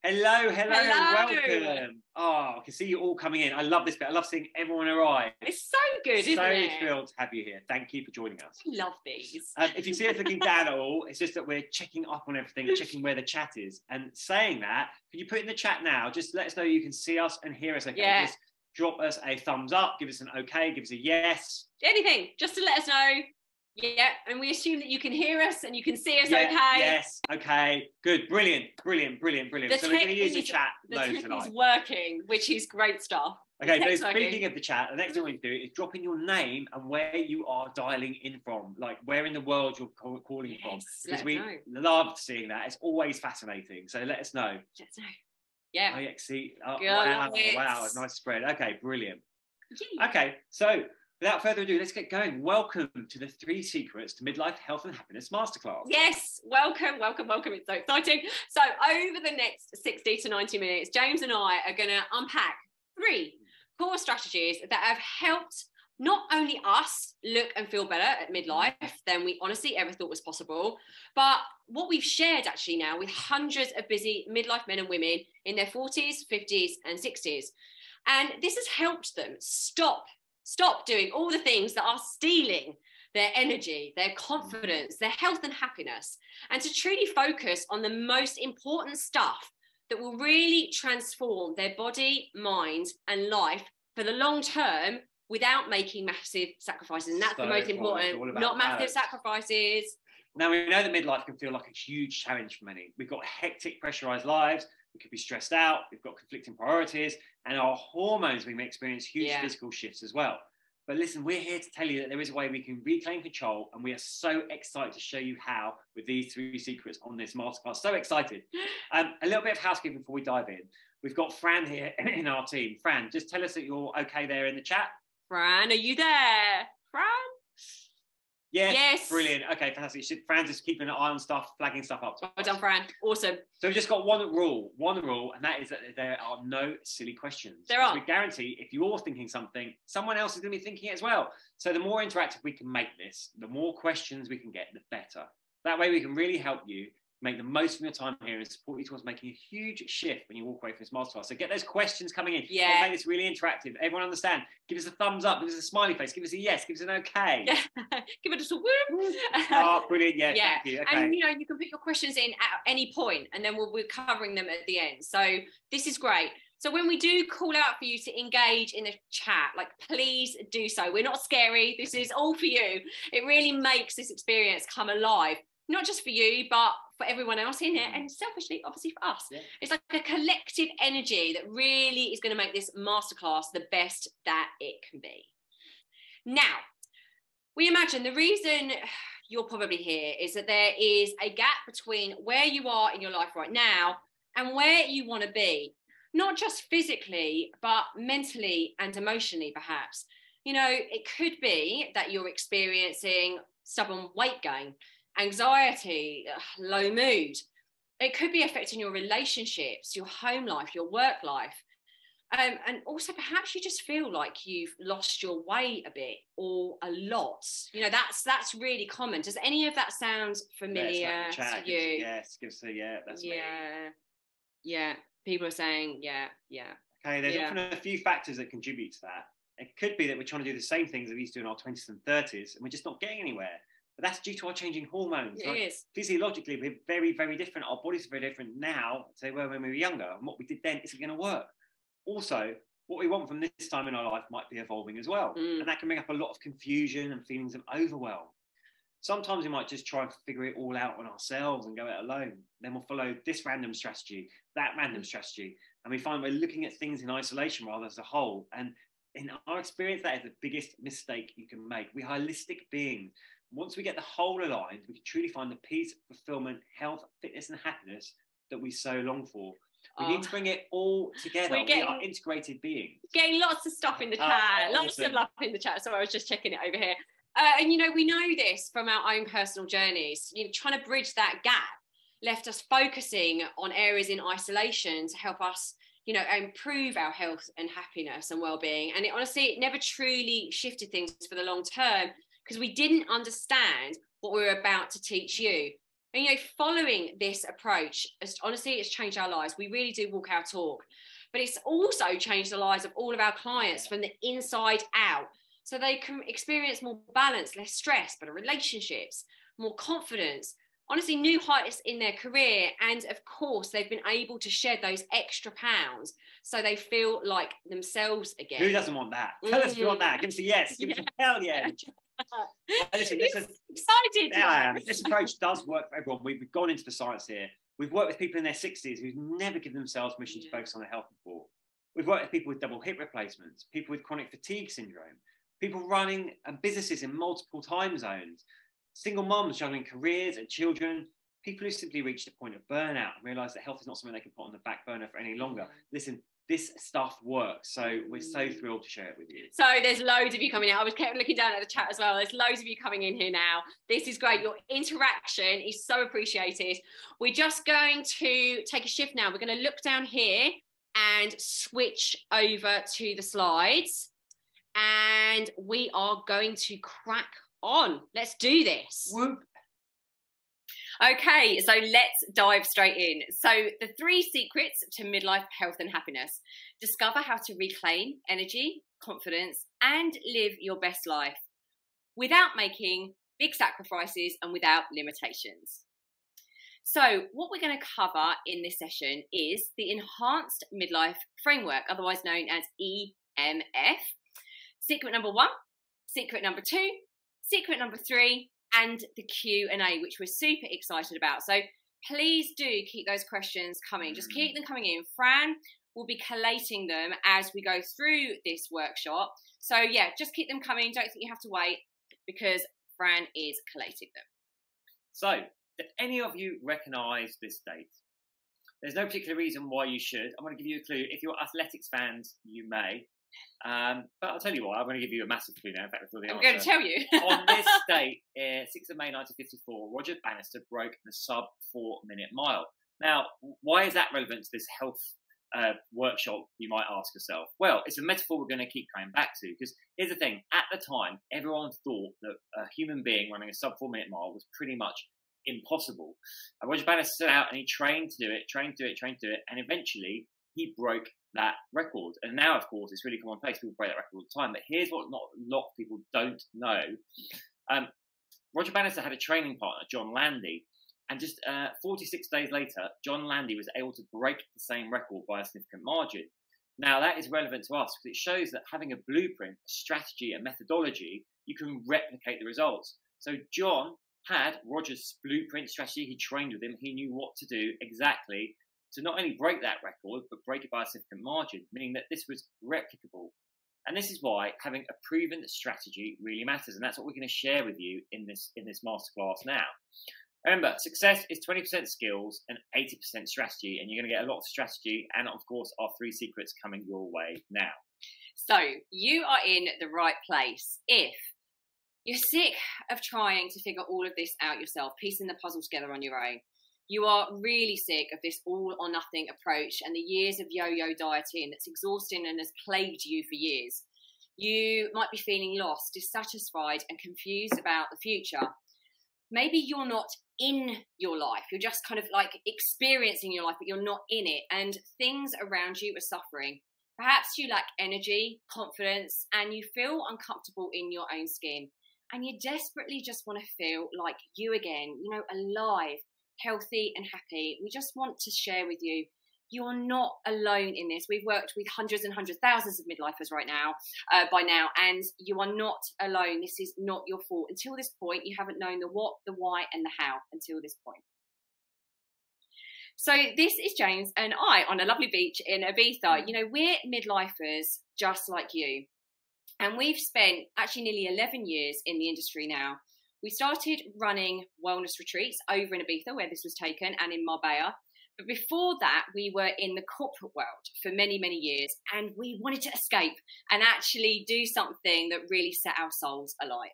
Hello, Hello. welcome. Oh, I can see you all coming in. I love this bit. I love seeing everyone arrive. It's so good, isn't it? So thrilled to have you here. Thank you for joining us. I love these. If you see us looking down at all, it's just that we're checking up on everything, checking where the chat is. And saying that, can you put in the chat now? Just let us know you can see us and hear us. Okay. Yeah. Just drop us a thumbs up, give us an okay, give us a yes. Anything, just to let us know. Yeah, and we assume that you can hear us and you can see us okay. Yes, okay, good, brilliant. So we're going to use the chat loads tonight. The tech is working, which is great stuff. Okay, but speaking of the chat, the next thing we can do is drop in your name and where you are dialing in from, like where in the world you're calling from. Because we love seeing that. It's always fascinating. So let us know. Let us know. Yeah. Oh, yeah, see. Oh, wow, nice spread. Okay, brilliant. Yeah. Okay, so without further ado, let's get going. Welcome to the 3 Secrets to Midlife Health and Happiness Masterclass. Yes, welcome. It's so exciting. So over the next 60 to 90 minutes, James and I are going to unpack 3 core strategies that have helped not only us look and feel better at midlife than we honestly ever thought was possible, but what we've shared actually now with hundreds of busy midlife men and women in their 40s, 50s and 60s. And this has helped them stop doing all the things that are stealing their energy, their confidence, their health and happiness, and to truly focus on the most important stuff that will really transform their body, mind, and life for the long term without making massive sacrifices. And that's the most important, not massive sacrifices. Now, we know that midlife can feel like a huge challenge for many. We've got hectic, pressurized lives. We could be stressed out. We've got conflicting priorities, and our hormones, we may experience huge physical shifts as well. But listen, we're here to tell you that there is a way we can reclaim control, and we are so excited to show you how with these 3 secrets on this masterclass. So excited. A little bit of housekeeping before we dive in. We've got Fran here in our team. Fran, just tell us that you're okay there in the chat. Fran, are you there? Fran? Yes. Brilliant. Okay, fantastic. Fran's just keeping an eye on stuff, flagging stuff up. Well done, Fran. Awesome. So we've just got one rule, and that is that there are no silly questions. There are. We guarantee if you're thinking something, someone else is going to be thinking it as well. So the more interactive we can make this, the more questions we can get, the better. That way we can really help you make the most of your time here and support you towards making a huge shift when you walk away from this masterclass. So get those questions coming in. Yeah. Make this really interactive. Everyone understand. Give us a thumbs up. Give us a smiley face. Give us a yes. Give us an okay. Yeah. Give us a whoop. Oh, brilliant. Yeah, thank you. Okay. And, you can put your questions in at any point and then we're covering them at the end. So this is great. So when we do call out for you to engage in the chat, please do so. We're not scary. This is all for you. It really makes this experience come alive. Not just for you, but for everyone else in here, and selfishly, obviously, for us. Yeah. It's like a collective energy that really is going to make this masterclass the best that it can be. Now, we imagine the reason you're probably here is that there is a gap between where you are in your life right now and where you want to be, not just physically, but mentally and emotionally, perhaps. It could be that you're experiencing stubborn weight gain, anxiety, low mood. It could be affecting your relationships, your home life, your work life. And also perhaps you just feel like you've lost your way a bit or a lot. That's really common. Does any of that sound familiar to you? Yes, give us a that's me. Yeah. People are saying, yeah. Okay, there's often a few factors that contribute to that. It could be that we're trying to do the same things that we used to do in our 20s and 30s, and we're just not getting anywhere. But that's due to our changing hormones. It is. Physiologically, we're very, very different. Our bodies are very different now to they were when we were younger. And what we did then isn't going to work. Also, what we want from this time in our life might be evolving as well. And that can bring up a lot of confusion and feelings of overwhelm. Sometimes we might just try and figure it all out on ourselves and go it alone. Then we'll follow this random strategy, that random strategy. And we find we're looking at things in isolation rather as a whole. And in our experience, that is the biggest mistake you can make. We're holistic beings. Once we get the whole aligned, we can truly find the peace, fulfillment, health, fitness, and happiness that we so long for. We need to bring it all together. We are integrated beings. Getting lots of stuff in the chat. Lots of love in the chat. So I was just checking it over here. And, we know this from our own personal journeys. Trying to bridge that gap left us focusing on areas in isolation to help us, improve our health and happiness and well-being. And it never truly shifted things for the long term, because we didn't understand what we were about to teach you. And, following this approach, honestly, it's changed our lives. We really do walk our talk. But it's also changed the lives of all of our clients from the inside out. So they can experience more balance, less stress, better relationships, more confidence, honestly, new heights in their career. And of course, they've been able to shed those extra pounds so they feel like themselves again. Who doesn't want that? Tell us if you want that. Give us a yes. Give us a hell yeah. Listen, excited. Yeah, this approach does work for everyone. We've gone into the science here. We've worked with people in their 60s who've never given themselves permission to focus on their health before. We've worked with people with double hip replacements, people with chronic fatigue syndrome, people running businesses in multiple time zones, single moms juggling careers and children, people who simply reached a point of burnout and realise that health is not something they can put on the back burner for any longer. Listen, this stuff works. So we're so thrilled to share it with you. So there's loads of you coming out. I was kept looking down at the chat as well. There's loads of you coming in here now. This is great. Your interaction is so appreciated. We're just going to take a shift now. We're going to look down here and switch over to the slides. And we are going to crack on. Let's do this. Whoop. Okay, so let's dive straight in. So the 3 secrets to midlife health and happiness. Discover how to reclaim energy, confidence, and live your best life without making big sacrifices and without limitations. So what we're going to cover in this session is the Enhanced Midlife Framework, otherwise known as EMF. Secret number 1, secret number 2, secret number 3, and the Q&A, which we're super excited about. So please do keep those questions coming. Just keep them coming in. Fran will be collating them as we go through this workshop. So yeah, just keep them coming. Don't think you have to wait because Fran is collating them. So, do any of you recognise this date? There's no particular reason why you should. I'm going to give you a clue. If you're athletics fans, you may. But I'll tell you what, I'm going to give you a massive clue now. In fact, before the I'm going to tell you. On this date, 6th of May 1954, Roger Bannister broke the sub 4-minute mile. Now, why is that relevant to this health workshop, you might ask yourself? Well, it's a metaphor we're going to keep coming back to, because here's the thing. At the time, everyone thought that a human being running a sub 4-minute mile was pretty much impossible. And Roger Bannister set out and he trained to do it, and eventually he broke that record. And now, of course, it's really commonplace. People break that record all the time. But here's what not a lot of people don't know. Roger Bannister had a training partner, John Landy. And just 46 days later, John Landy was able to break the same record by a significant margin. Now, that is relevant to us because it shows that having a blueprint, a strategy, a methodology, you can replicate the results. So John had Roger's blueprint strategy. He trained with him. He knew what to do exactly to not only break that record, but break it by a significant margin, meaning that this was replicable. And this is why having a proven strategy really matters. And that's what we're going to share with you in this masterclass now. Remember, success is 20% skills and 80% strategy. And you're going to get a lot of strategy and, of course, our 3 secrets coming your way now. So you are in the right place. If you're sick of trying to figure all of this out yourself, piecing the puzzle together on your own, you are really sick of this all or nothing approach and the years of yo-yo dieting that's exhausting and has plagued you for years. You might be feeling lost, dissatisfied, and confused about the future. Maybe you're not in your life. You're just kind of like experiencing your life, but you're not in it. And things around you are suffering. Perhaps you lack energy, confidence, and you feel uncomfortable in your own skin. And you desperately just want to feel like you again, alive, healthy and happy. We just want to share with you, you're not alone in this. We've worked with hundreds and hundreds, thousands of midlifers by now, and you are not alone. This is not your fault. Until this point, you haven't known the what, the why, and the how until this point. So this is James and I on a lovely beach in Ibiza. We're midlifers just like you. And we've spent actually nearly 11 years in the industry now. We started running wellness retreats over in Ibiza, where this was taken, and in Marbella. But before that, we were in the corporate world for many, many years, and we wanted to escape and actually do something that really set our souls alight.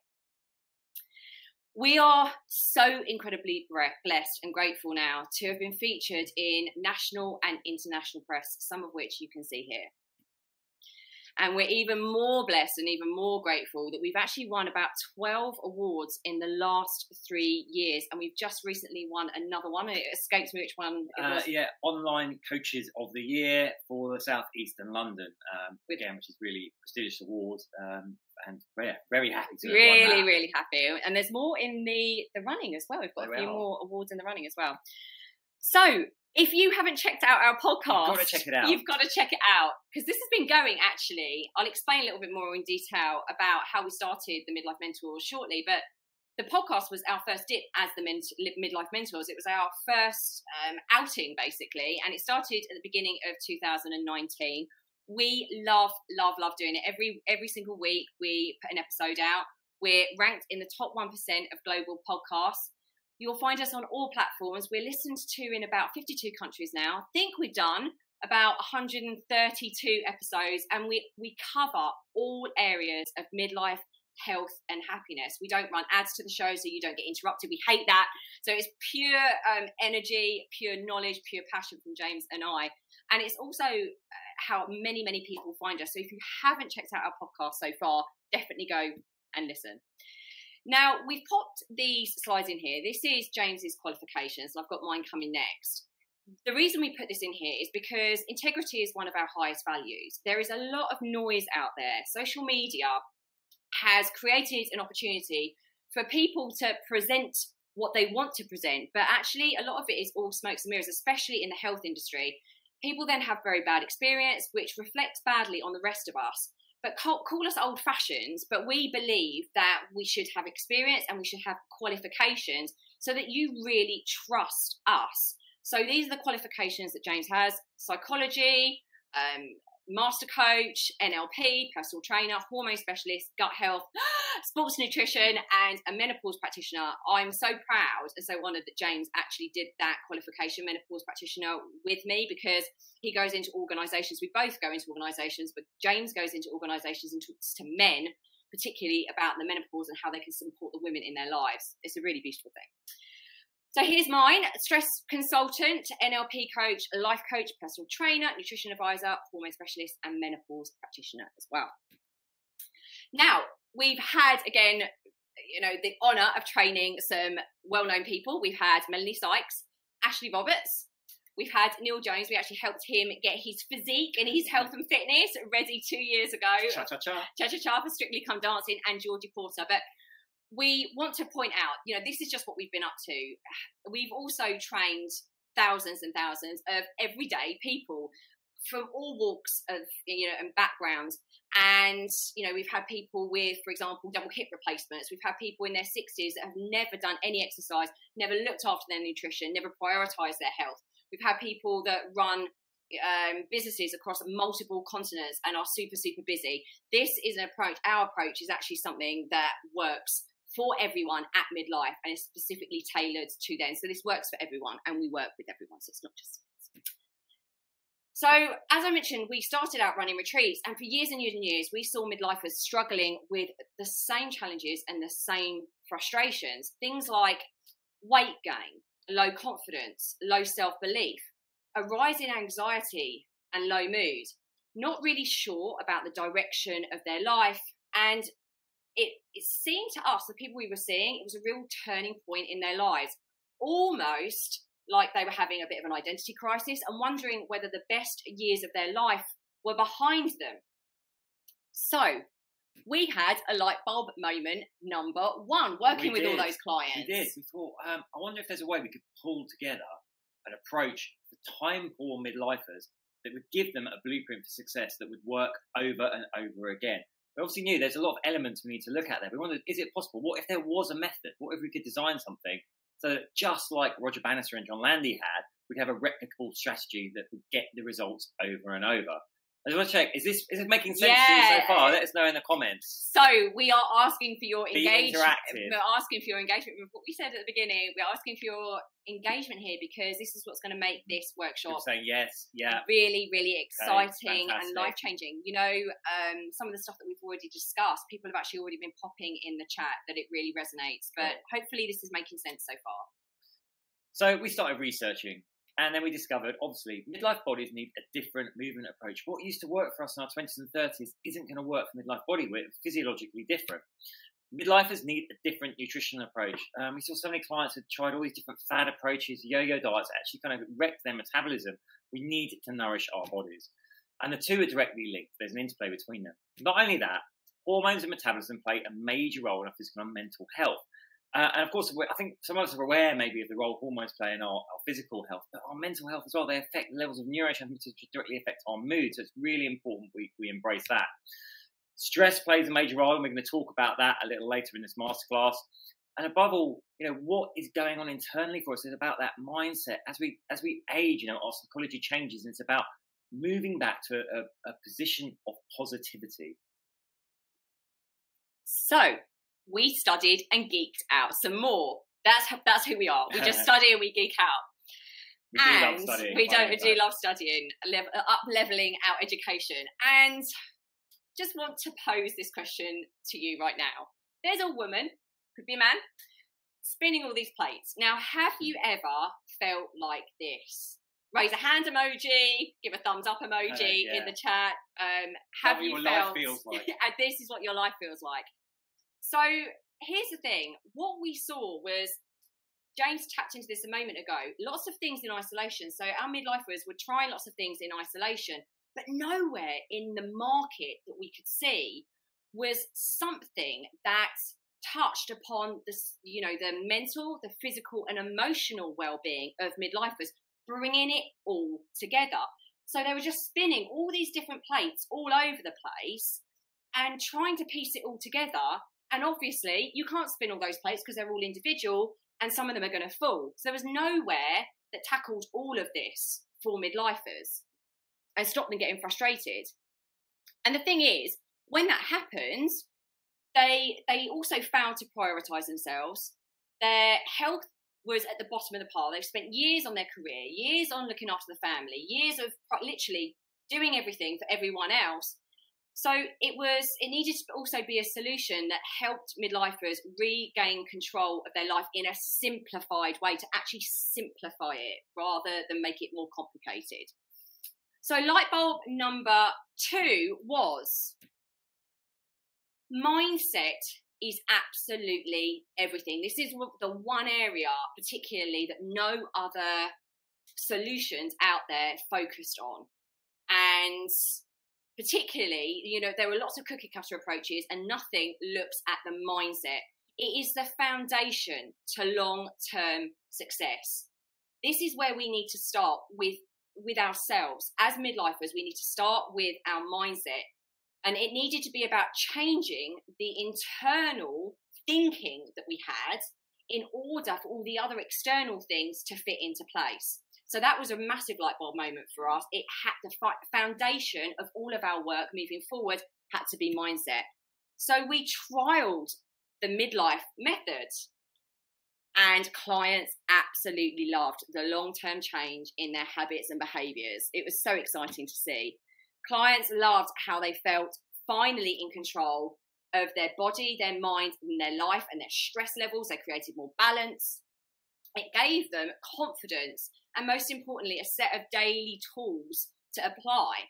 We are so incredibly blessed and grateful now to have been featured in national and international press, some of which you can see here. And we're even more blessed and even more grateful that we've actually won about 12 awards in the last 3 years. And we've just recently won another one. It escapes me which one it was. Online Coaches of the Year for the South Eastern London, again, which is really prestigious award. And very happy to really happy. And there's more in the running as well. We've got a few more awards in the running as well. So if you haven't checked out our podcast, you've got to check it out. You've got to check it out, because this has been going, actually. I'll explain a little bit more in detail about how we started the Midlife Mentors shortly, but the podcast was our first dip as the Midlife Mentors. It was our first outing, basically, and it started at the beginning of 2019. We love doing it. Every single week we put an episode out. We're ranked in the top 1% of global podcasts. You'll find us on all platforms. We're listened to in about 52 countries now. I think we've done about 132 episodes, and we cover all areas of midlife, health and happiness. We don't run ads to the show, so you don't get interrupted. We hate that. So it's pure energy, pure knowledge, pure passion from James and I. And it's also how many people find us. So if you haven't checked out our podcast so far, definitely go and listen. Now, we've popped these slides in here. This is James's qualifications, and I've got mine coming next. The reason we put this in here is because integrity is one of our highest values. There is a lot of noise out there. Social media has created an opportunity for people to present what they want to present, but actually a lot of it is all smokes and mirrors, especially in the health industry. People then have very bad experience, which reflects badly on the rest of us. But call us old-fashioned, but we believe that we should have experience and we should have qualifications so that you really trust us. So these are the qualifications that James has: psychology, master coach, NLP, personal trainer, hormone specialist, gut health, sports nutrition, and a menopause practitioner. I'm so proud and so honoured that James actually did that qualification, menopause practitioner, with me, because he goes into organisations. We both go into organisations, but James goes into organisations and talks to men, particularly about the menopause and how they can support the women in their lives. It's a really beautiful thing. So here's mine: stress consultant, NLP coach, life coach, personal trainer, nutrition advisor, hormone specialist, and menopause practitioner as well. Now, we've had, again, the honour of training some well-known people. We've had Melanie Sykes, Ashley Roberts. We've had Neil Jones. We actually helped him get his physique and his health and fitness ready 2 years ago. Cha-cha-cha for Strictly Come Dancing, and Georgie Porter. But we want to point out, this is just what we've been up to. We've also trained thousands and thousands of everyday people from all walks of, and backgrounds. And, we've had people with, for example, double hip replacements. We've had people in their 60s that have never done any exercise, never looked after their nutrition, never prioritized their health. We've had people that run businesses across multiple continents and are super, super busy. This is an approach. Our approach is actually something that works for everyone at midlife and is specifically tailored to them. So this works for everyone, and we work with everyone. So it's not just us. So as I mentioned, we started out running retreats, and for years and years and years, we saw midlifers struggling with the same challenges and the same frustrations. Things like weight gain, low confidence, low self-belief, a rise in anxiety and low mood, not really sure about the direction of their life. And it seemed to us, the people we were seeing, it was a real turning point in their lives, almost like they were having a bit of an identity crisis and wondering whether the best years of their life were behind them. So we had a light bulb moment number one, working with all those clients. We did. We thought, I wonder if there's a way we could pull together an approach for time-poor midlifers that would give them a blueprint for success that would work over and over again. We obviously knew there's a lot of elements we need to look at there. We wondered, is it possible? What if there was a method? What if we could design something so that, just like Roger Bannister and John Landy had, we'd have a replicable strategy that would get the results over and over? I just want to check, is it making sense to you so far? Let us know in the comments. So we are asking for your engagement. Interactive. We're asking for your engagement with what we said at the beginning. We're asking for your engagement here because this is what's going to make this workshop saying yes, yeah, really, really exciting and fantastic. life-changing. Some of the stuff that we've already discussed, people have actually already been popping in the chat that it really resonates. But hopefully this is making sense so far. So we started researching And then we discovered, obviously, midlife bodies need a different movement approach. What used to work for us in our 20s and 30s isn't going to work for midlife body. We're physiologically different. Midlifers need a different nutrition approach. We saw so many clients who tried all these different fad approaches, yo-yo diets, actually kind of wrecked their metabolism. We need to nourish our bodies. And the two are directly linked. There's an interplay between them. Not only that, hormones and metabolism play a major role in our physical and mental health. And of course, I think some of us are aware maybe of the role hormones play in our physical health, but our mental health as well. They affect levels of neurotransmitters which directly affect our mood. So it's really important we embrace that. Stress plays a major role, and we're going to talk about that a little later in this masterclass. And above all, what is going on internally for us is about that mindset. As we age, our psychology changes, and it's about moving back to a position of positivity. So we studied and geeked out some more. That's who we are. We just study and we geek out. We do love studying. We do love studying, up-leveling our education. And just want to pose this question to you right now. There's a woman, could be a man, spinning all these plates. Now, have you ever felt like this? Raise a hand emoji, give a thumbs up emoji in the chat. Have you felt? Life feels like. And this is what your life feels like. So here's the thing. What we saw was, James tapped into this a moment ago, lots of things in isolation. So our midlifers were trying lots of things in isolation, but nowhere in the market that we could see was something that touched upon the mental, the physical and emotional well-being of midlifers, bringing it all together. So they were just spinning all these different plates all over the place and trying to piece it all together. And obviously you can't spin all those plates because they're all individual and some of them are going to fall. So there was nowhere that tackled all of this for midlifers and stopped them getting frustrated. And the thing is, when that happens, they also found to prioritise themselves. Their health was at the bottom of the pile. They've spent years on their career, years on looking after the family, years of literally doing everything for everyone else. So it needed to also be a solution that helped midlifers regain control of their life in a simplified way, to actually simplify it rather than make it more complicated. So light bulb number 2 was mindset is absolutely everything. This is the one area particularly that no other solutions out there focused on. And particularly, there were lots of cookie cutter approaches and nothing looks at the mindset. It is the foundation to long-term success. This is where we need to start with ourselves. As midlifers, we need to start with our mindset. And it needed to be about changing the internal thinking that we had in order for all the other external things to fit into place. So that was a massive light bulb moment for us. It had the foundation of all of our work moving forward had to be mindset. So we trialed the midlife method and clients absolutely loved the long-term change in their habits and behaviours. It was so exciting to see. Clients loved how they felt finally in control of their body, their mind, and their life and their stress levels. They created more balance. It gave them confidence and, most importantly, a set of daily tools to apply.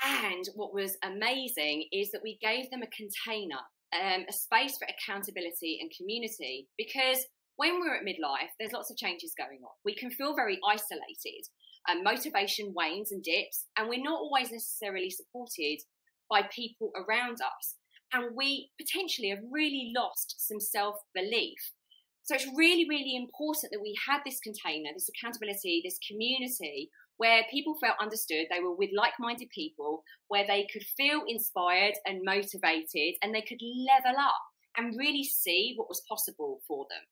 And what was amazing is that we gave them a container, a space for accountability and community, because when we're at midlife, there's lots of changes going on. We can feel very isolated. Motivation wanes and dips, and we're not always necessarily supported by people around us. And we potentially have really lost some self-belief. So it's really, really important that we had this container, this accountability, this community, where people felt understood. They were with like-minded people, where they could feel inspired and motivated, and they could level up and really see what was possible for them.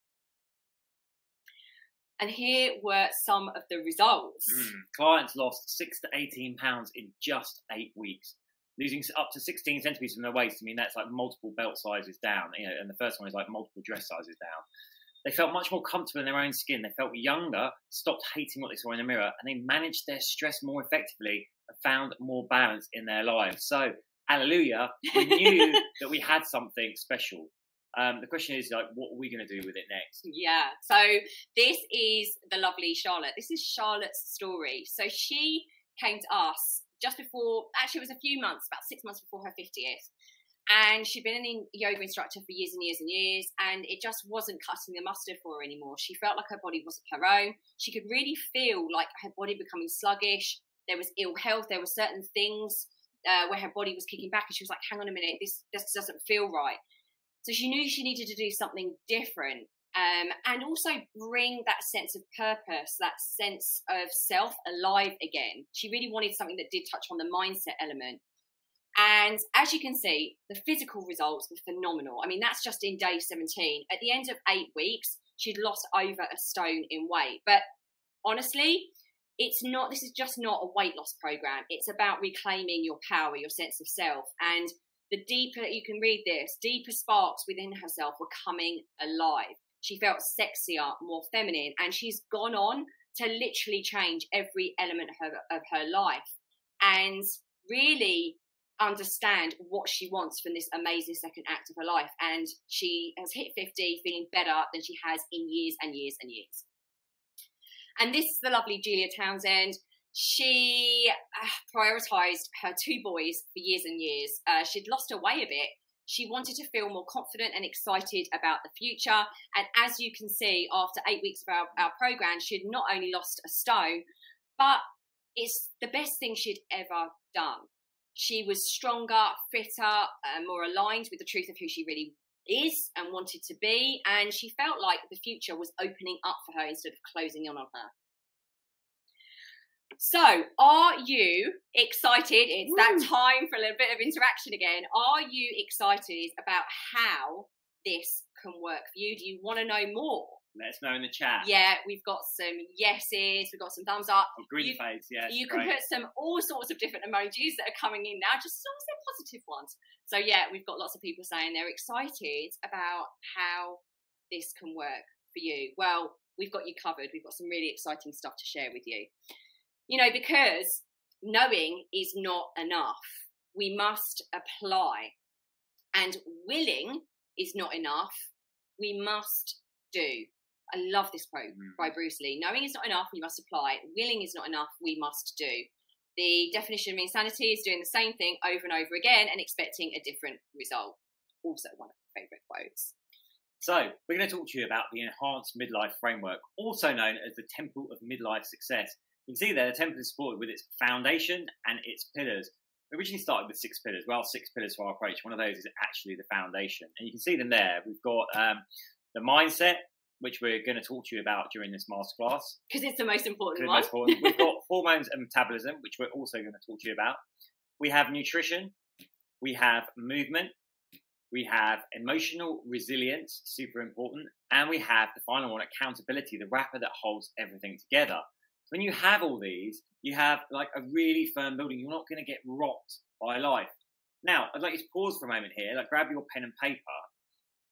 And here were some of the results. Clients lost 6 to 18 pounds in just 8 weeks, losing up to 16 centimetres from their waist. I mean, that's like multiple belt sizes down, and the first one is like multiple dress sizes down. They felt much more comfortable in their own skin. They felt younger, stopped hating what they saw in the mirror, and they managed their stress more effectively and found more balance in their lives. So, hallelujah, we knew that we had something special. The question is, like, what are we going to do with it next? Yeah. So this is the lovely Charlotte. This is Charlotte's story. So she came to us just before, actually it was a few months, about 6 months before her 50th. And she'd been a yoga instructor for years and years and years, and it just wasn't cutting the mustard for her anymore. She felt like her body wasn't her own. She could really feel like her body becoming sluggish. There was ill health. There were certain things where her body was kicking back, and she was like, hang on a minute, this doesn't feel right. So she knew she needed to do something different, and also bring that sense of purpose, that sense of self alive again. She really wanted something that did touch on the mindset element. And as you can see, the physical results were phenomenal. I mean, that's just in day 17. At the end of 8 weeks, she'd lost over a stone in weight. But honestly, this is just not a weight loss program. It's about reclaiming your power, your sense of self. And the deeper you can read this, deeper sparks within herself were coming alive. She felt sexier, more feminine, and she's gone on to literally change every element of her life and really understand what she wants from this amazing second act of her life. And she has hit 50 feeling better than she has in years and years and years. And this is the lovely Julia Townsend. She prioritised her 2 boys for years and years. She'd lost her way a bit. She wanted to feel more confident and excited about the future. And as you can see, after 8 weeks of our programme, she'd not only lost a stone, but it's the best thing she'd ever done. She was stronger, fitter, more aligned with the truth of who she really is and wanted to be. And she felt like the future was opening up for her instead of closing in on her. So, are you excited? It's that time for a little bit of interaction again. Are you excited about how this can work for you? Do you want to know more? Let us know in the chat. Yeah, we've got some yeses, we've got some thumbs up. Green face, yes. You can put all sorts of different emojis that are coming in now, just as long as they're positive ones. So yeah, we've got lots of people saying they're excited about how this can work for you. Well, we've got you covered. We've got some really exciting stuff to share with you. You know, because knowing is not enough. We must apply. And willing is not enough. We must do. I love this quote by Bruce Lee. Knowing is not enough, we must apply. Willing is not enough, we must do. The definition of insanity is doing the same thing over and over again and expecting a different result. Also one of my favourite quotes. So, we're going to talk to you about the Enhanced Midlife Framework, also known as the Temple of Midlife Success. You can see there the temple is supported with its foundation and its pillars. We originally started with 6 pillars. Well, 6 pillars for our approach. One of those is actually the foundation. And you can see them there. We've got the mindset, which we're going to talk to you about during this masterclass. Because it's the most important one. We've got hormones and metabolism, which we're also going to talk to you about. We have nutrition. We have movement. We have emotional resilience, super important. And we have the final one, accountability, the wrapper that holds everything together. When you have all these, you have like a really firm building. You're not going to get rocked by life. Now, I'd like you to pause for a moment here, like grab your pen and paper.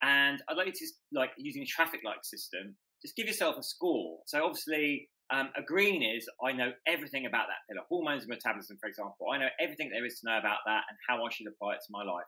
And I'd like you to, like, using a traffic light system, just give yourself a score. So obviously, a green is, I know everything about that pillar. Hormones and metabolism, for example. I know everything there is to know about that and how I should apply it to my life.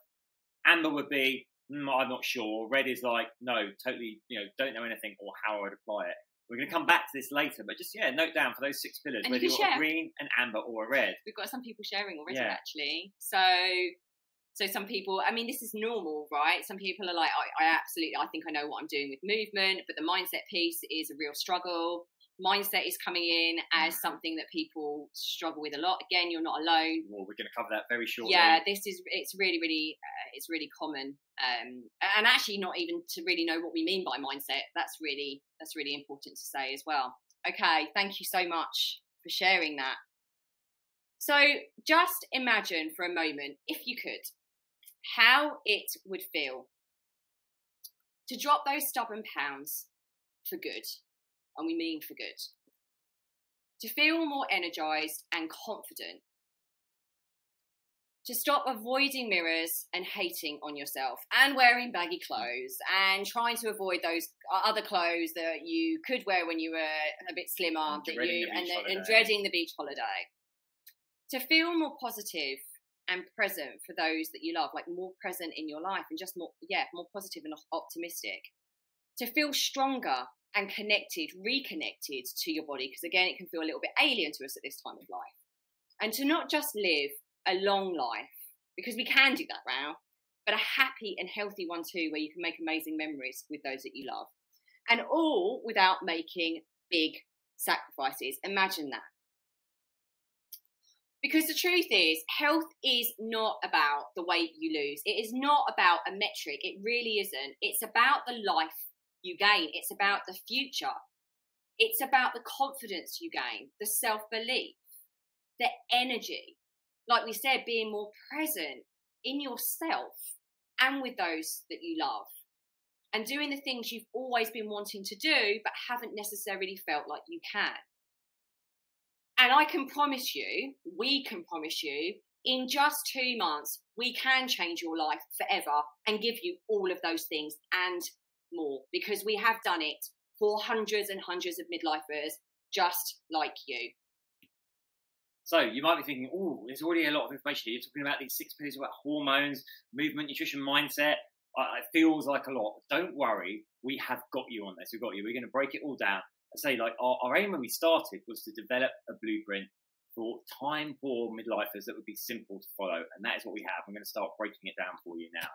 Amber would be, I'm not sure. Red is like, no, totally, don't know anything or how I would apply it. We're going to come back to this later, but just, note down for those 6 pillars, and whether you're a green, an amber, or a red. We've got some people sharing already, actually. So some people, I mean, this is normal, right? Some people are like, I think I know what I'm doing with movement, but the mindset piece is a real struggle. Mindset is coming in as something that people struggle with a lot. Again, you're not alone. Well, we're going to cover that very shortly. Yeah, it's really common. And actually not even to really know what we mean by mindset. That's really important to say as well. Okay, thank you so much for sharing that. So just imagine for a moment, if you could, how it would feel to drop those stubborn pounds for good, and we mean for good, to feel more energized and confident, to stop avoiding mirrors and hating on yourself and wearing baggy clothes and trying to avoid those other clothes that you could wear when you were a bit slimmer, and dreading the beach holiday, to feel more positive and present for those that you love, like more present in your life and just more positive and optimistic. To feel stronger and connected, reconnected to your body, because again, it can feel a little bit alien to us at this time of life. And to not just live a long life, because we can do that now, but a happy and healthy one too, where you can make amazing memories with those that you love. And all without making big sacrifices. Imagine that. Because the truth is, health is not about the weight you lose. It is not about a metric. It really isn't. It's about the life you gain. It's about the future. It's about the confidence you gain, the self-belief, the energy. Like we said, being more present in yourself and with those that you love. And doing the things you've always been wanting to do, but haven't necessarily felt like you can. And I can promise you, we can promise you, in just 2 months, we can change your life forever and give you all of those things and more, because we have done it for hundreds and hundreds of midlifers just like you. So you might be thinking, oh, there's already a lot of information here. You're talking about these 6 pillars about hormones, movement, nutrition, mindset. It feels like a lot. Don't worry, we have got you on this. We've got you. We're going to break it all down. I say, like, our aim when we started was to develop a blueprint for time-poor midlifers that would be simple to follow, and that is what we have. I'm going to start breaking it down for you now.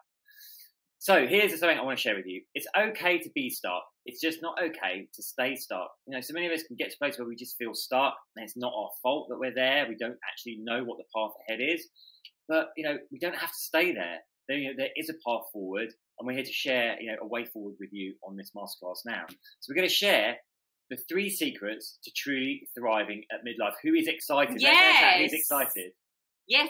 So here's something I want to share with you. It's okay to be stuck. It's just not okay to stay stuck. You know, so many of us can get to a place where we just feel stuck, and it's not our fault that we're there. We don't actually know what the path ahead is, but you know, we don't have to stay there. There is a path forward, and we're here to share, you know, a way forward with you on this masterclass now. So we're going to share the 3 secrets to truly thriving at midlife. Who is excited? Yes. Who's excited? Yes.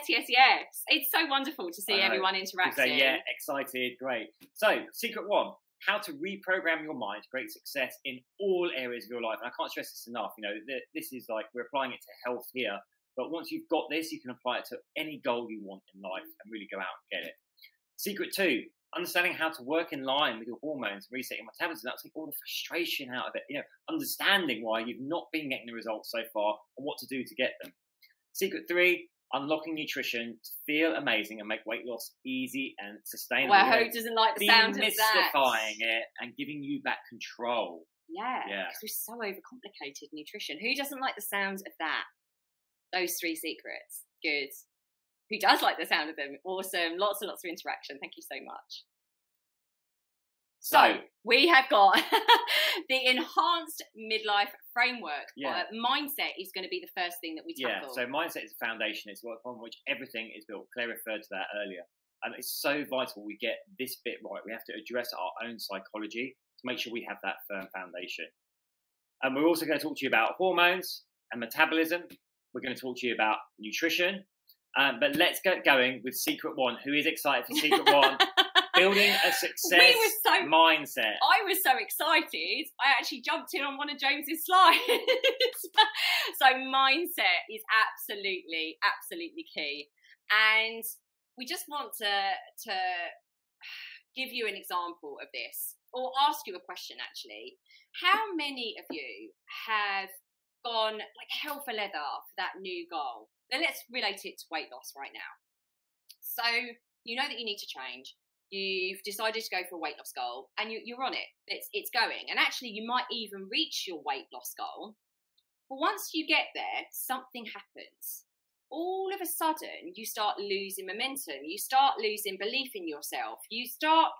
It's so wonderful to see everyone interacting. Yeah, excited, great. So, secret 1, how to reprogram your mind to create success in all areas of your life. And I can't stress this enough. You know, this is like, we're applying it to health here, but once you've got this, you can apply it to any goal you want in life and really go out and get it. Secret 2, understanding how to work in line with your hormones and reset your metabolism. That'll take all the frustration out of it. You know, understanding why you've not been getting the results so far and what to do to get them. Secret 3, unlocking nutrition to feel amazing and make weight loss easy and sustainable. Well, who doesn't like the sound of that? Demystifying it and giving you back control. Yeah, because we're so overcomplicated nutrition. Who doesn't like the sound of that? Those 3 secrets. Good. Who does like the sound of them? Awesome. Lots and lots of interaction. Thank you so much. So we have got the enhanced midlife framework. Mindset is going to be the first thing that we tackle. So mindset is the foundation. It's upon which everything is built. Claire referred to that earlier. And it's so vital we get this bit right. We have to address our own psychology to make sure we have that firm foundation. And we're also going to talk to you about hormones and metabolism. We're going to talk to you about nutrition. But let's get going with secret 1. Who is excited for secret 1? Building a success mindset. I was so excited, I actually jumped in on one of James's slides. So mindset is absolutely key. And we just want to give you an example of this, or ask you a question actually. How many of you have gone like hell for leather for that new goal? Then let's relate it to weight loss right now. So you know that you need to change. You've decided to go for a weight loss goal and you're on it. It's going. And actually you might even reach your weight loss goal. But once you get there, something happens. All of a sudden, you start losing momentum. You start losing belief in yourself. You start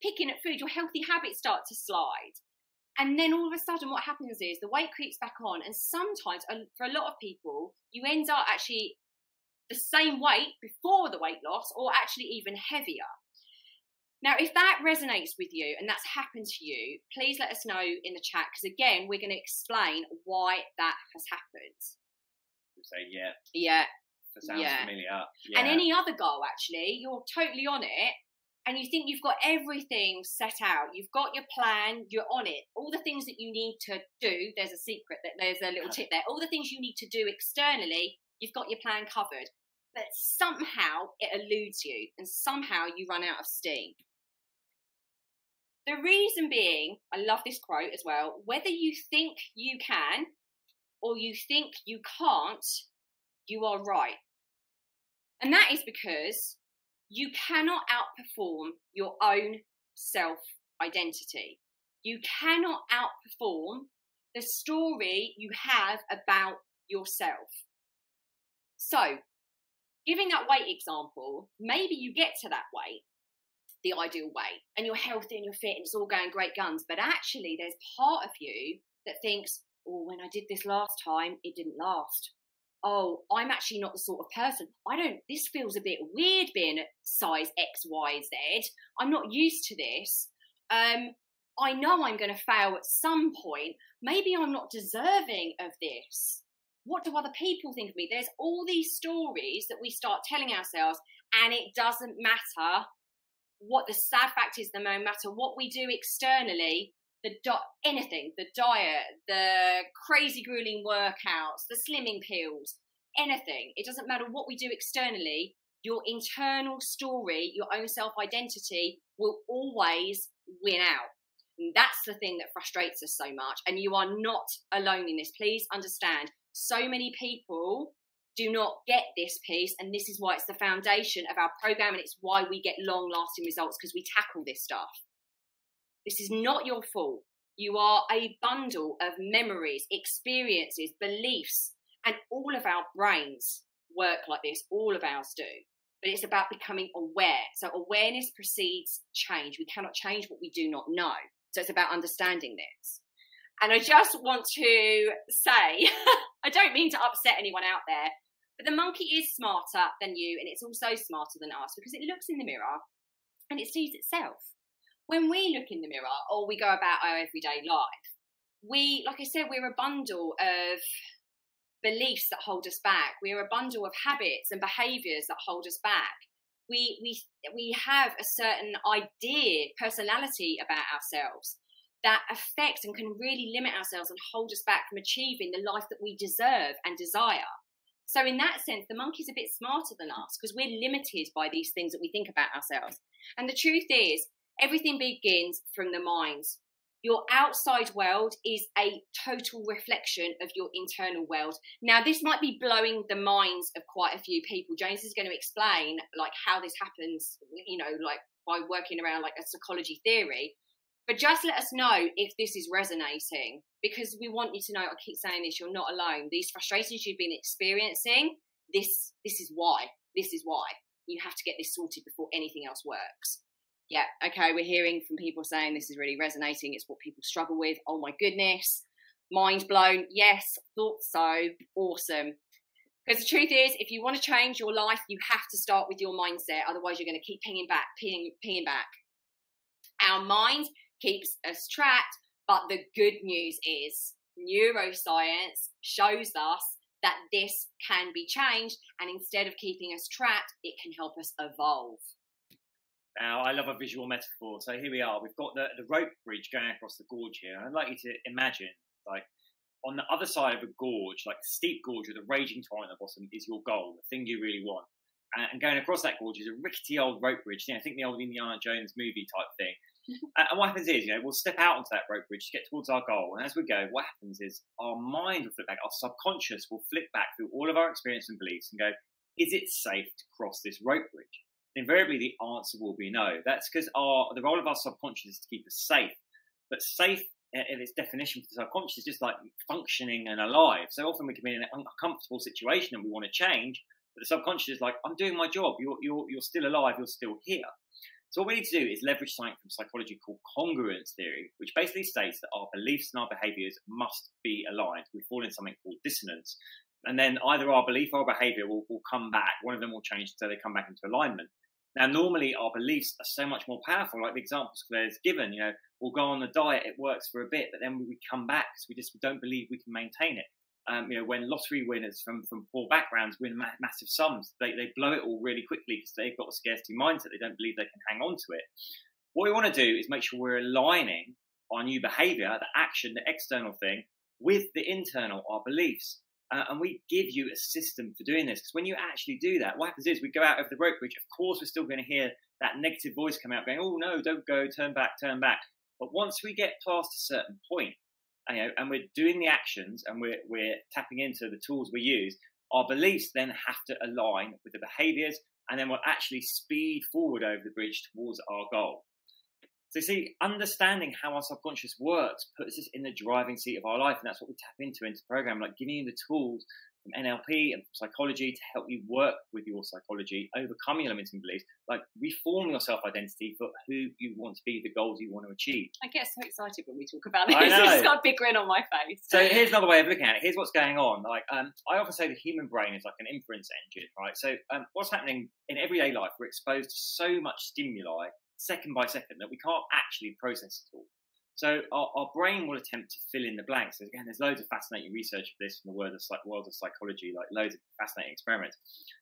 picking at food. Your healthy habits start to slide. And then all of a sudden what happens is the weight creeps back on. And sometimes, for a lot of people, you end up actually the same weight before the weight loss, or actually even heavier. Now, if that resonates with you and that's happened to you, please let us know in the chat, because again, we're going to explain why that has happened. Say yeah. That sounds familiar. Yeah. And any other goal, actually, you're totally on it, and you think you've got everything set out. You've got your plan. You're on it. All the things that you need to do. There's a secret. There's a little tip there. All the things you need to do externally, you've got your plan covered. But somehow it eludes you, and somehow you run out of steam. The reason being, I love this quote as well, whether you think you can or you think you can't, you are right. And that is because you cannot outperform your own self-identity. You cannot outperform the story you have about yourself. So, giving that weight example, maybe you get to that weight, the ideal weight, and you're healthy and you're fit and it's all going great guns, but actually there's part of you that thinks, oh, when I did this last time, it didn't last. Oh, I'm actually not the sort of person. This feels a bit weird being at size X, Y, Z. I'm not used to this. I know I'm going to fail at some point. Maybe I'm not deserving of this. What do other people think of me? There's all these stories that we start telling ourselves, and it doesn't matter what the sad fact is, no matter what we do externally, anything, the diet, the crazy grueling workouts, the slimming pills, anything. It doesn't matter what we do externally, your internal story, your own self-identity will always win out. And that's the thing that frustrates us so much. And you are not alone in this. Please understand, so many people do not get this piece, and this is why it's the foundation of our program, and it's why we get long-lasting results, because we tackle this stuff. This is not your fault. You are a bundle of memories, experiences, beliefs, and all of our brains work like this. All of ours do. But it's about becoming aware. So awareness precedes change. We cannot change what we do not know. So it's about understanding this. And I just want to say, I don't mean to upset anyone out there, but the monkey is smarter than you, and it's also smarter than us, because it looks in the mirror and it sees itself. When we look in the mirror or we go about our everyday life, like I said, we're a bundle of beliefs that hold us back. We're a bundle of habits and behaviours that hold us back. We have a certain personality about ourselves that affects and can really limit ourselves and hold us back from achieving the life that we deserve and desire. So in that sense, the monkey's a bit smarter than us, because we're limited by these things that we think about ourselves. And the truth is, everything begins from the mind. Your outside world is a total reflection of your internal world. Now, this might be blowing the minds of quite a few people. James is going to explain like how this happens, like by working around like a psychology theory. But just let us know if this is resonating, because we want you to know, I keep saying this, you're not alone. These frustrations you've been experiencing, this is why. This is why. You have to get this sorted before anything else works. Yeah, okay, we're hearing from people saying this is really resonating. It's what people struggle with. Oh my goodness. Mind blown. Yes, thought so. Awesome. Because the truth is, if you want to change your life, you have to start with your mindset. Otherwise, you're going to keep pinging back. Our mind keeps us trapped, but the good news is neuroscience shows us that this can be changed, and instead of keeping us trapped, it can help us evolve. Now, I love a visual metaphor. So here we are. We've got the rope bridge going across the gorge here. I'd like you to imagine, like, on the other side of a gorge, like a steep gorge with a raging torrent at the bottom, is your goal, the thing you really want. And going across that gorge is a rickety old rope bridge. I think the old Indiana Jones movie type thing. And what happens is, we'll step out onto that rope bridge to get towards our goal. And as we go, what happens is our mind will flip back, our subconscious will flip back through all of our experience and beliefs and go, is it safe to cross this rope bridge? Invariably, the answer will be no. That's because the role of our subconscious is to keep us safe. But safe, in its definition for the subconscious, is just like functioning and alive. So often we can be in an uncomfortable situation and we want to change, but the subconscious is like, I'm doing my job. You're still alive. You're still here. So what we need to do is leverage something from psychology called congruence theory, which basically states that our beliefs and our behaviors must be aligned. We fall into something called dissonance. And then either our belief or our behavior will come back. One of them will change until they come back into alignment. Now, normally our beliefs are so much more powerful, like the examples Claire's given. We'll go on the diet, it works for a bit, but then we come back because we don't believe we can maintain it. When lottery winners from poor backgrounds win massive sums, they blow it all really quickly because they've got a scarcity mindset. They don't believe they can hang on to it. What we want to do is make sure we're aligning our new behavior, the action, the external thing, with the internal, our beliefs. And we give you a system for doing this, because when you actually do that, what happens is we go out over the rope bridge. Of course, we're still going to hear that negative voice come out going, oh, no, don't go, turn back, turn back. But once we get past a certain point, and we're doing the actions and we're tapping into the tools we use, Our beliefs then have to align with the behaviors, and then we'll actually speed forward over the bridge towards our goal. So see, understanding how our subconscious works puts us in the driving seat of our life, and that's what we tap into the program, like giving you the tools from NLP and psychology to help you work with your psychology, overcome your limiting beliefs, like reform your self-identity for who you want to be, the goals you want to achieve. I get so excited when we talk about this. I've just got a big grin on my face. So here's another way of looking at it. Here's what's going on. Like I often say the human brain is like an inference engine, right? So what's happening in everyday life, we're exposed to so much stimuli second by second that we can't actually process it all. So our brain will attempt to fill in the blanks. So again, there's loads of fascinating research of this from the world of psychology, like loads of fascinating experiments.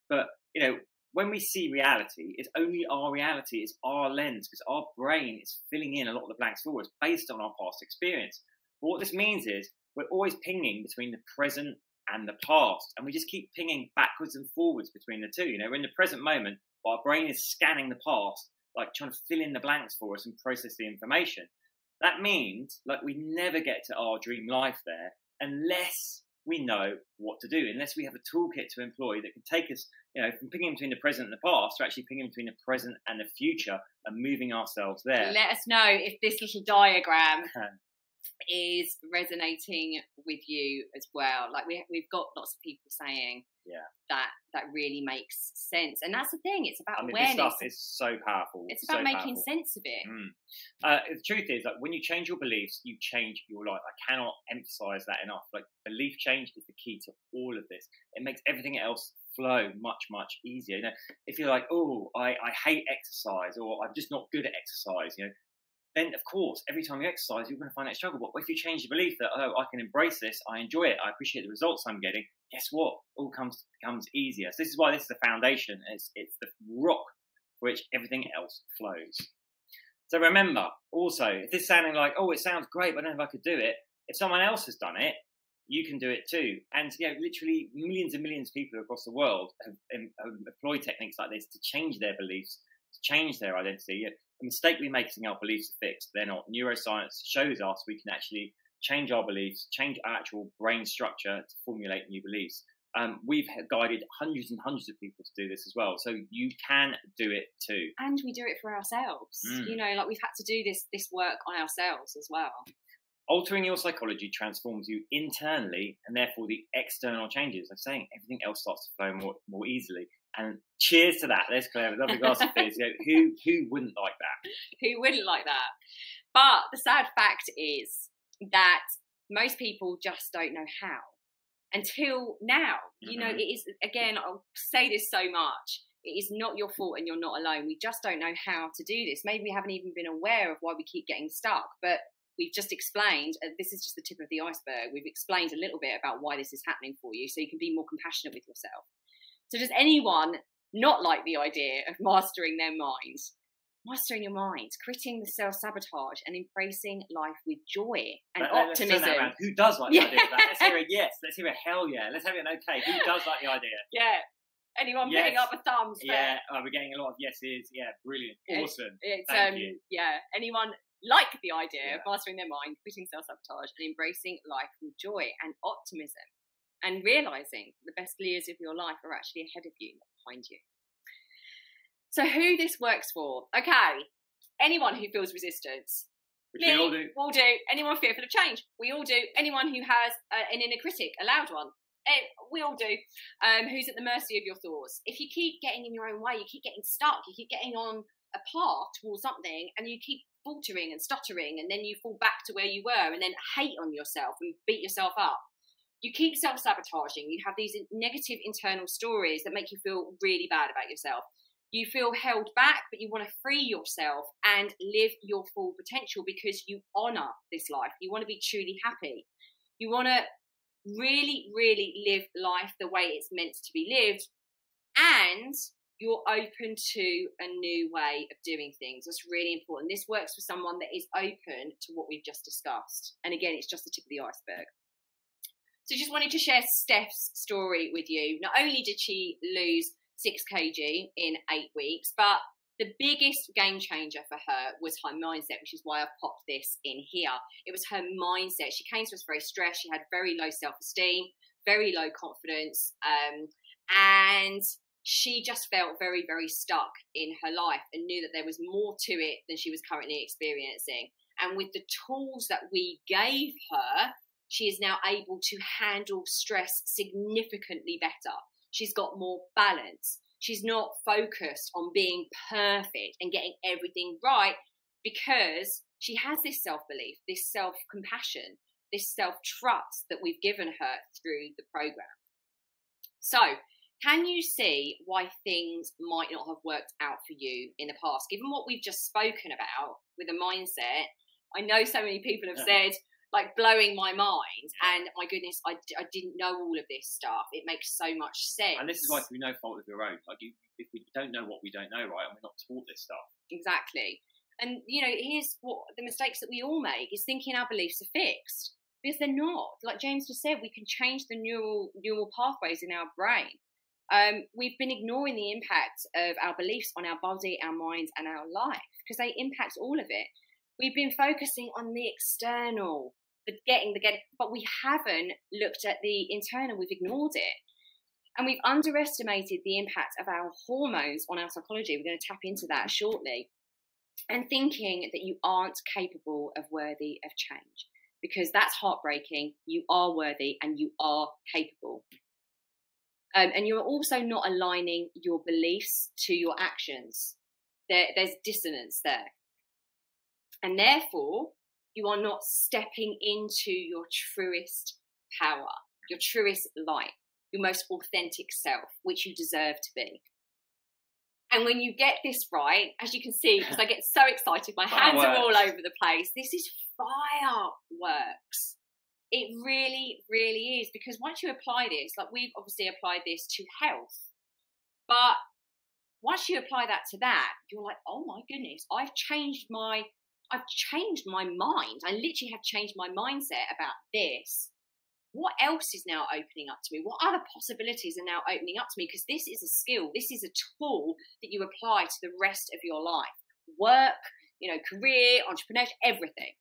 But, you know, when we see reality, it's only our reality, it's our lens, because our brain is filling in a lot of the blanks for us based on our past experience. But what this means is we're always pinging between the present and the past, and we just keep pinging backwards and forwards between the two. You know, we're in the present moment, but our brain is scanning the past, like trying to fill in the blanks for us and process the information. That means, like, we never get to our dream life there unless we know what to do, unless we have a toolkit to employ that can take us, you know, from pinging between the present and the past to actually pinging between the present and the future and moving ourselves there. Let us know if this little diagram is resonating with you as well. Like we've got lots of people saying that really makes sense, and that's the thing. It's about awareness. This stuff is so powerful. It's about making sense of it. The truth is that when you change your beliefs, you change your life. I cannot emphasize that enough. Like, belief change is the key to all of this. It makes everything else flow much easier. You know, if you're like, oh, I hate exercise, or I'm just not good at exercise, you know, then of course every time you exercise you're going to find that struggle. But if you change your belief that, oh, I can embrace this, I enjoy it, I appreciate the results I'm getting, guess what, all becomes easier. So this is why this is the foundation. It's the rock for which everything else flows. So remember also, if this is sounding like, oh, it sounds great, but I don't know if I could do it, if someone else has done it, you can do it too. And you know, literally millions and millions of people across the world have employed techniques like this to change their beliefs, to change their identity. The mistake we make is thinking our beliefs are fixed. They're not. Neuroscience shows us we can actually change our beliefs, change our actual brain structure to formulate new beliefs. We've guided hundreds and hundreds of people to do this as well. So you can do it too. And we do it for ourselves. You know, like we've had to do this work on ourselves as well. Altering your psychology transforms you internally, and therefore the external changes. I'm saying everything else starts to flow more easily. And cheers to that. There's Claire with a lovely glass of beer. So who wouldn't like that? Who wouldn't like that? But the sad fact is that most people just don't know how until now. You know, it is, again, I'll say this so much, it is not your fault and you're not alone. We just don't know how to do this. Maybe we haven't even been aware of why we keep getting stuck, but we've just explained, this is just the tip of the iceberg. We've explained a little bit about why this is happening for you so you can be more compassionate with yourself. So does anyone not like the idea of mastering their mind? Mastering your mind, quitting the self-sabotage and embracing life with joy and optimism. Who does like the idea of that? Let's hear a yes. Let's hear a hell yeah. Let's have an okay. Who does like the idea? Yeah. Anyone putting up a thumbs? Yeah. We're getting a lot of yeses. Yeah. Brilliant. Awesome. Thank you. Yeah. Anyone like the idea of mastering their mind, quitting self-sabotage and embracing life with joy and optimism, and realising the best years of your life are actually ahead of you, not behind you. So who this works for? Okay, anyone who feels resistance. Which we all do. We'll do. Anyone fearful of change. We all do. Anyone who has an inner critic, a loud one. We all do. Who's at the mercy of your thoughts. If you keep getting in your own way, you keep getting stuck, you keep getting on a path towards something and you keep faltering and stuttering, and then you fall back to where you were and then hate on yourself and beat yourself up. You keep self-sabotaging. You have these negative internal stories that make you feel really bad about yourself. You feel held back, but you want to free yourself and live your full potential because you honour this life. You want to be truly happy. You want to really, really live life the way it's meant to be lived, and you're open to a new way of doing things. That's really important. This works for someone that is open to what we've just discussed. And again, it's just the tip of the iceberg. So just wanted to share Steph's story with you. Not only did she lose 6 kg in 8 weeks, but the biggest game changer for her was her mindset, which is why I've popped this in here. It was her mindset. She came to us very stressed. She had very low self-esteem, very low confidence, and she just felt very, very stuck in her life and knew that there was more to it than she was currently experiencing. And with the tools that we gave her, she is now able to handle stress significantly better. She's got more balance. She's not focused on being perfect and getting everything right, because she has this self-belief, this self-compassion, this self-trust that we've given her through the program. So, can you see why things might not have worked out for you in the past? Given what we've just spoken about with a mindset, I know so many people have said, like, blowing my mind, and my goodness, I didn't know all of this stuff. It makes so much sense. And this is why it's no fault of your own. Like, if we don't know what we don't know, right, and we're not taught this stuff. Exactly. And, you know, here's what the mistakes that we all make is thinking our beliefs are fixed, because they're not. Like James just said, we can change the neural pathways in our brain. We've been ignoring the impact of our beliefs on our body, our mind, and our life, because they impact all of it. We've been focusing on the external, the getting, but we haven't looked at the internal. We've ignored it. And we've underestimated the impact of our hormones on our psychology. We're going to tap into that shortly. And thinking that you aren't capable of worthy of change, because that's heartbreaking. You are worthy and you are capable. And you're also not aligning your beliefs to your actions. There's dissonance there. And therefore, you are not stepping into your truest power, your truest light, your most authentic self, which you deserve to be. And when you get this right, as you can see, because I get so excited, my hands are all over the place. This is fireworks. It really, really is. Because once you apply this, like we've obviously applied this to health, but once you apply that to that, you're like, oh my goodness, I've changed my mind. I literally have changed my mindset about this. What else is now opening up to me? What other possibilities are now opening up to me? Because this is a skill. This is a tool that you apply to the rest of your life. Work, career, entrepreneurship, everything.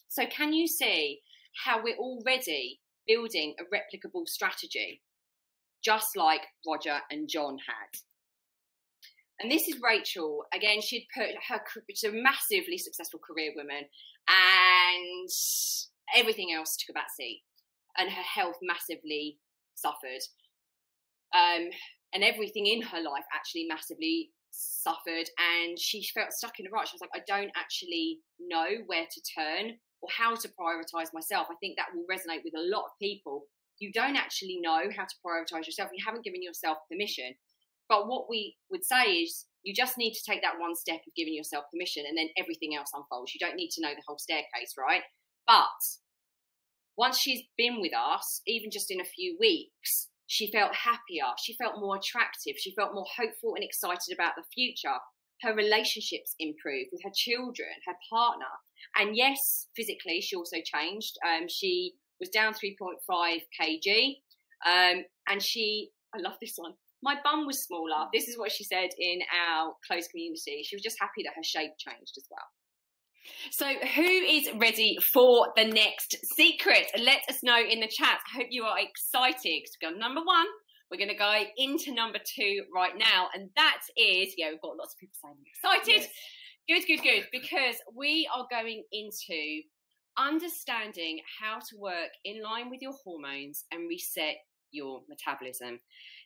So can you see how we're already building a replicable strategy, just like Roger and John had? And this is Rachel. Again, she'd put she's a massively successful career woman, and everything else took a back seat. And her health massively suffered. And everything in her life actually massively suffered. And she felt stuck in a rut. She was like, I don't actually know where to turn or how to prioritise myself. I think that will resonate with a lot of people. You don't actually know how to prioritise yourself. You haven't given yourself permission. But what we would say is you just need to take that one step of giving yourself permission, and then everything else unfolds. You don't need to know the whole staircase, right? But once she's been with us, even just in a few weeks, she felt happier. She felt more attractive. She felt more hopeful and excited about the future. Her relationships improved with her children, her partner. And yes, physically, she also changed. She was down 3.5 kg. And I love this one. My bum was smaller. This is what she said in our close community. She was just happy that her shape changed as well. So who is ready for the next secret? Let us know in the chat. I hope you are excited to go number one. We're going to go into number two right now. And that is, we've got lots of people saying excited. Yes. Good. Because we are going into understanding how to work in line with your hormones and reset your metabolism.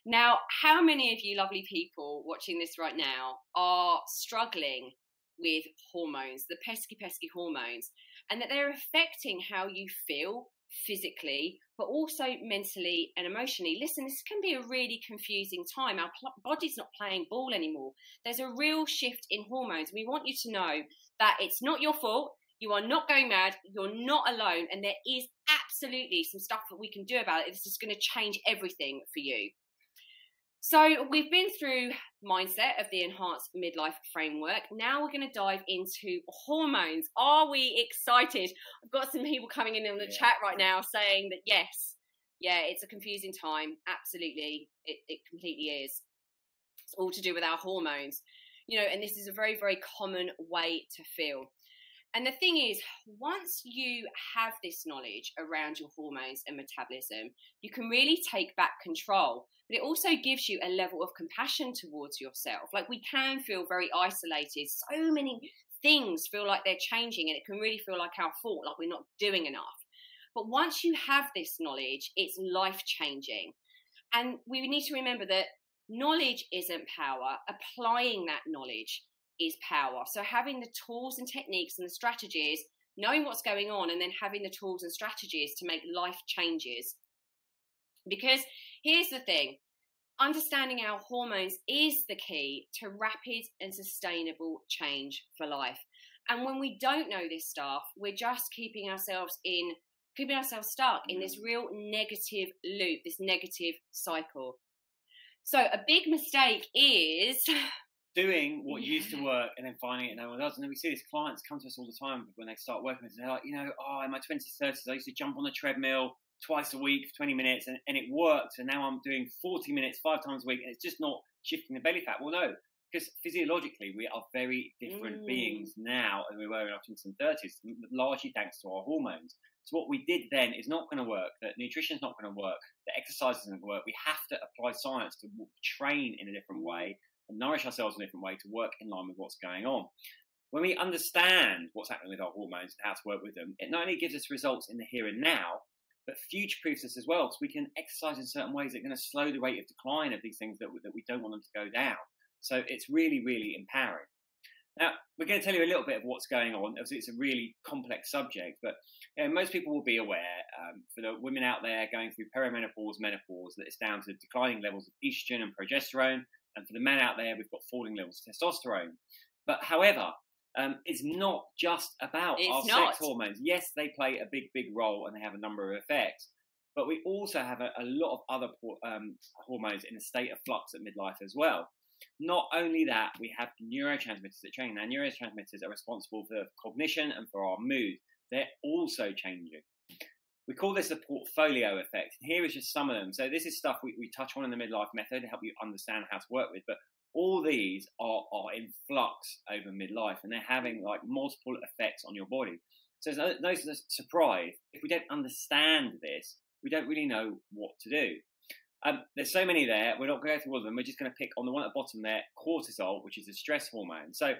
Now, how many of you lovely people watching this right now are struggling with hormones, the pesky hormones, and that they're affecting how you feel physically, but also mentally and emotionally? Listen, this can be a really confusing time. Our body's not playing ball anymore. There's a real shift in hormones. We want you to know that it's not your fault. You are not going mad. You're not alone. And there is absolutely some stuff that we can do about it. This is going to change everything for you. So we've been through mindset of the enhanced midlife framework. Now we're going to dive into hormones. Are we excited? I've got some people coming in the chat right now saying that yes, it's a confusing time. Absolutely, it completely is. It's all to do with our hormones, and this is a very, very common way to feel. And the thing is, once you have this knowledge around your hormones and metabolism, you can really take back control. But it also gives you a level of compassion towards yourself. Like, we can feel very isolated. So many things feel like they're changing, and it can really feel like our fault, like we're not doing enough. But once you have this knowledge, it's life-changing. And we need to remember that knowledge isn't power. Applying that knowledge is power. So having the tools and techniques and the strategies, knowing what's going on, and then having the tools and strategies to make life changes. Because here's the thing, understanding our hormones is the key to rapid and sustainable change for life. And when we don't know this stuff, we're just keeping ourselves stuck in this real negative loop, this negative cycle. So a big mistake is doing what used to work and then finding it no one does. And then we see these clients come to us all the time when they start working with us, and they're like, in my 20s, 30s, I used to jump on the treadmill twice a week for 20 minutes and it worked. And now I'm doing 40 minutes 5 times a week and it's just not shifting the belly fat. Well, no, because physiologically we are very different beings now than we were in our 20s and 30s, largely thanks to our hormones. So what we did then is not going to work, that nutrition is not going to work, that exercise isn't going to work. We have to apply science to train in a different way and nourish ourselves in a different way to work in line with what's going on. When we understand what's happening with our hormones and how to work with them, it not only gives us results in the here and now, but future-proofs us as well, because we can exercise in certain ways that are going to slow the rate of decline of these things that we don't want them to go down. So it's really, really empowering. Now, we're going to tell you a little bit of what's going on. Obviously, it's a really complex subject, but most people will be aware, for the women out there going through perimenopause, menopause, that it's down to declining levels of estrogen and progesterone. And for the men out there, we've got falling levels of testosterone. But however, it's not just about our sex hormones. Yes, they play a big, big role and they have a number of effects. But we also have a lot of other hormones in a state of flux at midlife as well. Not only that, we have neurotransmitters that change. Now, neurotransmitters are responsible for cognition and for our mood. They're also changing. We call this a portfolio effect. Here is just some of them. So this is stuff we touch on in the midlife method to help you understand how to work with. But all these are in flux over midlife, and they're having like multiple effects on your body. So there's no surprise. If we don't understand this, we don't really know what to do. There's so many there. We're not going to go through all of them. We're just going to pick on the one at the bottom there, cortisol, which is a stress hormone. So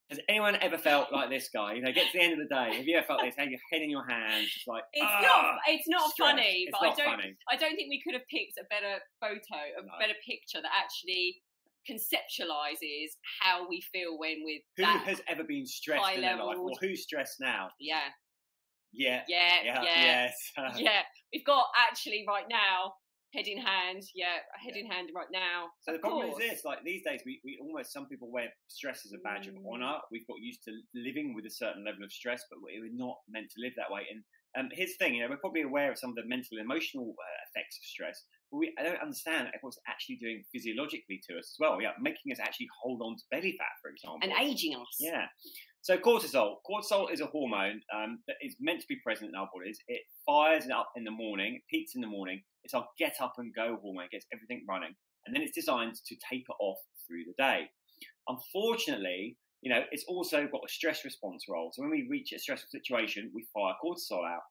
has anyone ever felt like this guy? Get to the end of the day. Have you ever felt this? Have your head in your hands, just like it's not stress. Funny, it's but not funny. I don't think we could have picked a better photo, better picture that actually conceptualizes how we feel when with who has ever been stressed in their life, or who's stressed now? Yes. We've got actually right now head in hand right now. So the problem is this, like these days we almost, some people wear stress as a badge of honor. We've got used to living with a certain level of stress, but we're not meant to live that way. And here's the thing, we're probably aware of some of the mental and emotional effects of stress, but I don't understand what's actually doing physiologically to us as well. Making us actually hold on to belly fat, for example, and aging us. Yeah. So cortisol is a hormone that is meant to be present in our bodies. It fires up in the morning, it peaks in the morning. It's our get up and go hormone. It gets everything running, and then it's designed to taper off through the day. Unfortunately, it's also got a stress response role. So when we reach a stressful situation, we fire cortisol out.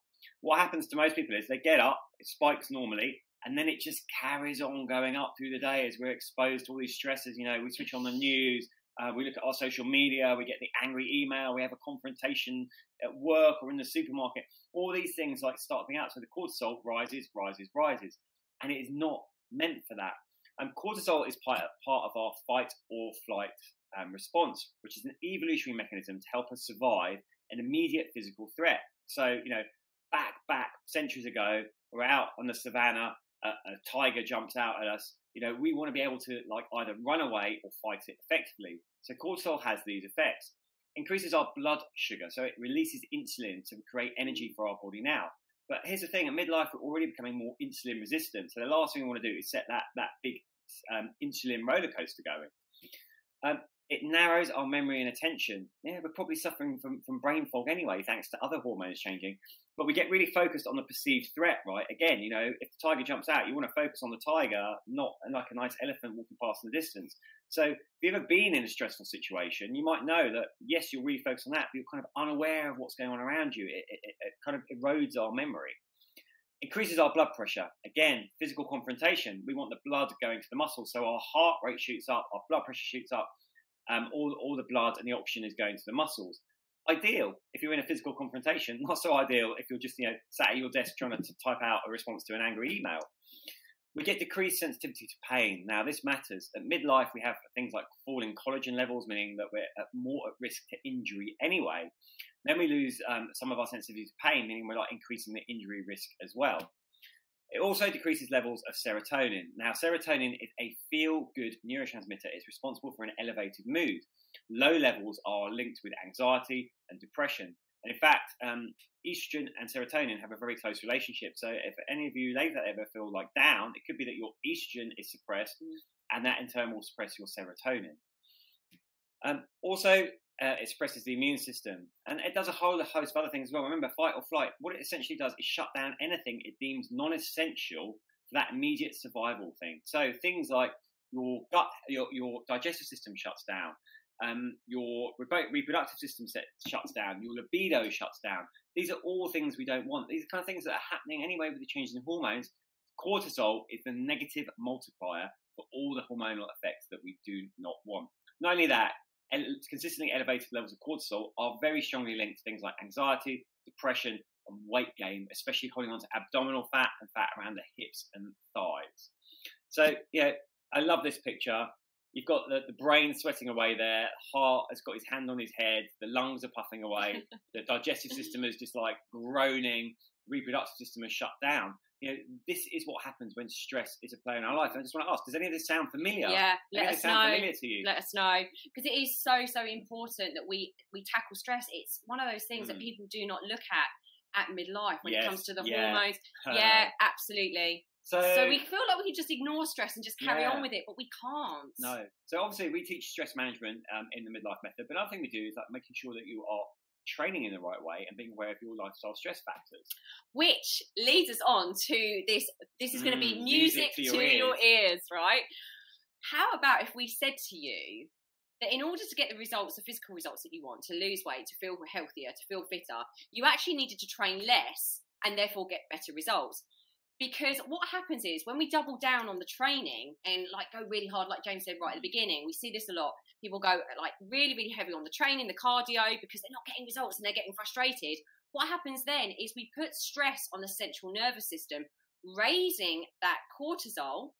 What happens to most people is they get up, it spikes normally, and then it just carries on going up through the day as we're exposed to all these stresses. We switch on the news, we look at our social media, we get the angry email, we have a confrontation at work or in the supermarket. All these things start being out. So the cortisol rises, and it is not meant for that. Cortisol is part of our fight or flight response, which is an evolutionary mechanism to help us survive an immediate physical threat. So, back centuries ago, we're out on the savannah, a tiger jumps out at us. We want to be able to either run away or fight it effectively. So cortisol has these effects. Increases our blood sugar, so it releases insulin to create energy for our body now. But here's the thing, at midlife, we're already becoming more insulin resistant. So the last thing we want to do is set that big insulin roller coaster going. It narrows our memory and attention. Yeah, we're probably suffering from brain fog anyway, thanks to other hormones changing. But we get really focused on the perceived threat, right? Again, if the tiger jumps out, you want to focus on the tiger, not like a nice elephant walking past in the distance. So if you've ever been in a stressful situation, you might know that, yes, you'll really focus on that, but you're kind of unaware of what's going on around you. It kind of erodes our memory. Increases our blood pressure. Again, physical confrontation. We want the blood going to the muscles, so our heart rate shoots up, our blood pressure shoots up, all the blood and the oxygen is going to the muscles. Ideal if you're in a physical confrontation, not so ideal if you're just sat at your desk trying to type out a response to an angry email. We get decreased sensitivity to pain. Now, this matters. At midlife, we have things like falling collagen levels, meaning that we're more at risk to injury anyway. Then we lose some of our sensitivity to pain, meaning we're like increasing the injury risk as well. It also decreases levels of serotonin. Now, serotonin is a feel-good neurotransmitter. It's responsible for an elevated mood. Low levels are linked with anxiety and depression. And in fact, estrogen and serotonin have a very close relationship. So if any of you ladies ever feel like down, it could be that your estrogen is suppressed, and that in turn will suppress your serotonin. Also, it suppresses the immune system, and it does a whole host of other things as well. Remember, fight or flight, what it essentially does is shut down anything it deems non-essential for that immediate survival thing. So things like your gut, your digestive system shuts down. Your reproductive system shuts down, your libido shuts down. These are all things we don't want. These are kind of things that are happening anyway with the changes in hormones. Cortisol is the negative multiplier for all the hormonal effects that we do not want. Not only that, consistently elevated levels of cortisol are very strongly linked to things like anxiety, depression, and weight gain, especially holding on to abdominal fat and fat around the hips and thighs. So, I love this picture. You've got the brain sweating away there, the heart has got his hand on his head, the lungs are puffing away, the digestive system is just like groaning, reproductive system is shut down. This is what happens when stress is a player in our life. And I just want to ask, does any of this sound familiar? Yeah, let us know. Familiar to you? Let us know. Because it is so important that we tackle stress. It's one of those things that people do not look at midlife when it comes to the hormones. Yeah, absolutely. So we feel like we can just ignore stress and just carry on with it, but we can't. No. So obviously we teach stress management in the midlife method, but another thing we do is like making sure that you are training in the right way and being aware of your lifestyle stress factors. Which leads us on to this. This is going to be music to your ears, right? How about if we said to you that in order to get the results, the physical results that you want, to lose weight, to feel healthier, to feel fitter, you actually needed to train less and therefore get better results? Because what happens is when we double down on the training and like go really hard, like James said right at the beginning, we see this a lot. People go like really, really heavy on the training, the cardio, because they're not getting results and they're getting frustrated. What happens then is we put stress on the central nervous system, raising that cortisol,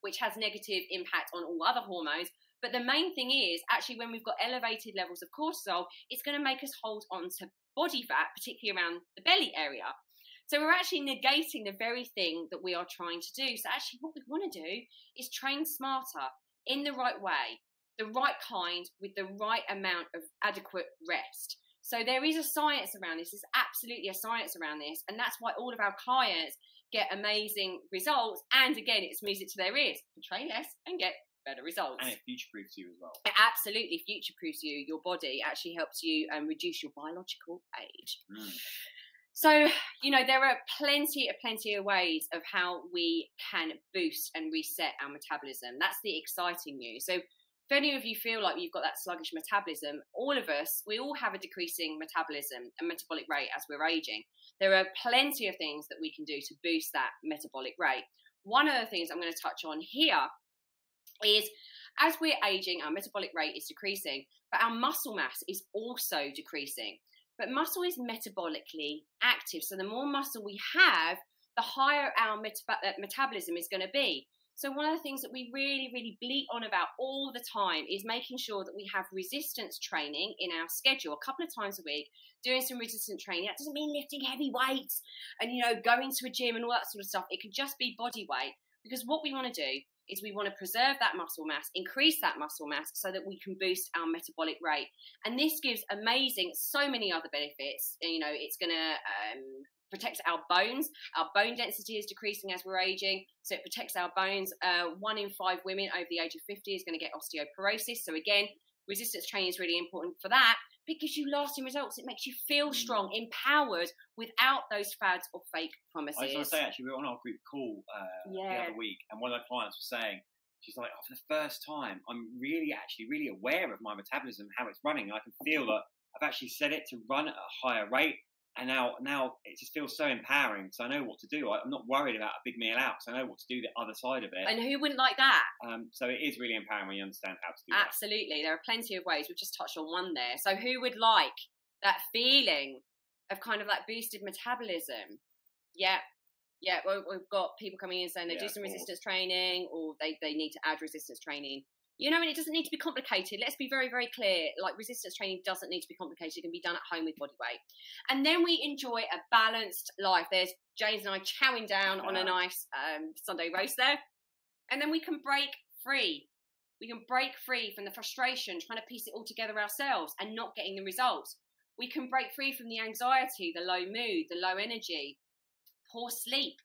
which has negative impact on all other hormones. But the main thing is actually when we've got elevated levels of cortisol, it's going to make us hold on to body fat, particularly around the belly area. So we're actually negating the very thing that we are trying to do. So actually what we want to do is train smarter in the right way, the right kind, with the right amount of adequate rest. So there is a science around this. There's absolutely a science around this. And that's why all of our clients get amazing results. And again, it's music to their ears. Train less and get better results. And it future-proofs you as well. It absolutely future-proofs you. Your body actually helps you reduce your biological age. So, there are plenty of ways of how we can boost and reset our metabolism. That's the exciting news. So if any of you feel like you've got that sluggish metabolism, all of us, we all have a decreasing metabolism and metabolic rate as we're aging. There are plenty of things that we can do to boost that metabolic rate. One of the things I'm going to touch on here is as we're aging, our metabolic rate is decreasing, but our muscle mass is also decreasing. But muscle is metabolically active. So the more muscle we have, the higher our metabolism is going to be. So one of the things that we really, really bleat on about all the time is making sure that we have resistance training in our schedule a couple of times a week, doing some resistance training. That doesn't mean lifting heavy weights and, going to a gym and all that sort of stuff. It could just be body weight, because what we want to do is we want to preserve that muscle mass, increase that muscle mass so that we can boost our metabolic rate. And this gives so many other benefits. It's going to protect our bones. Our bone density is decreasing as we're aging, so it protects our bones. 1 in 5 women over the age of 50 is going to get osteoporosis. So again, resistance training is really important for that. It gives you lasting results. It makes you feel strong, empowered, without those fads or fake promises. I was going to say, actually, we were on our group call the other week, and one of the clients was saying she's like, oh, for the first time, I'm really aware of my metabolism, how it's running. I can feel that I've actually set it to run at a higher rate. And now it just feels so empowering. So I know what to do. I'm not worried about a big meal out. So I know what to do the other side of it. And who wouldn't like that? So it is really empowering when you understand how to do Absolutely. There are plenty of ways. We've just touched on one there. So who would like that feeling of kind of like boosted metabolism? Yeah. Yeah, well, we've got people coming in saying they do some resistance training, or they need to add resistance training. You know, and it doesn't need to be complicated. Let's be very, very clear. Like, resistance training doesn't need to be complicated. It can be done at home with body weight. And then we enjoy a balanced life. There's James and I chowing down on a nice Sunday roast there. And then we can break free. We can break free from the frustration, trying to piece it all together ourselves and not getting the results. We can break free from the anxiety, the low mood, the low energy, poor sleep,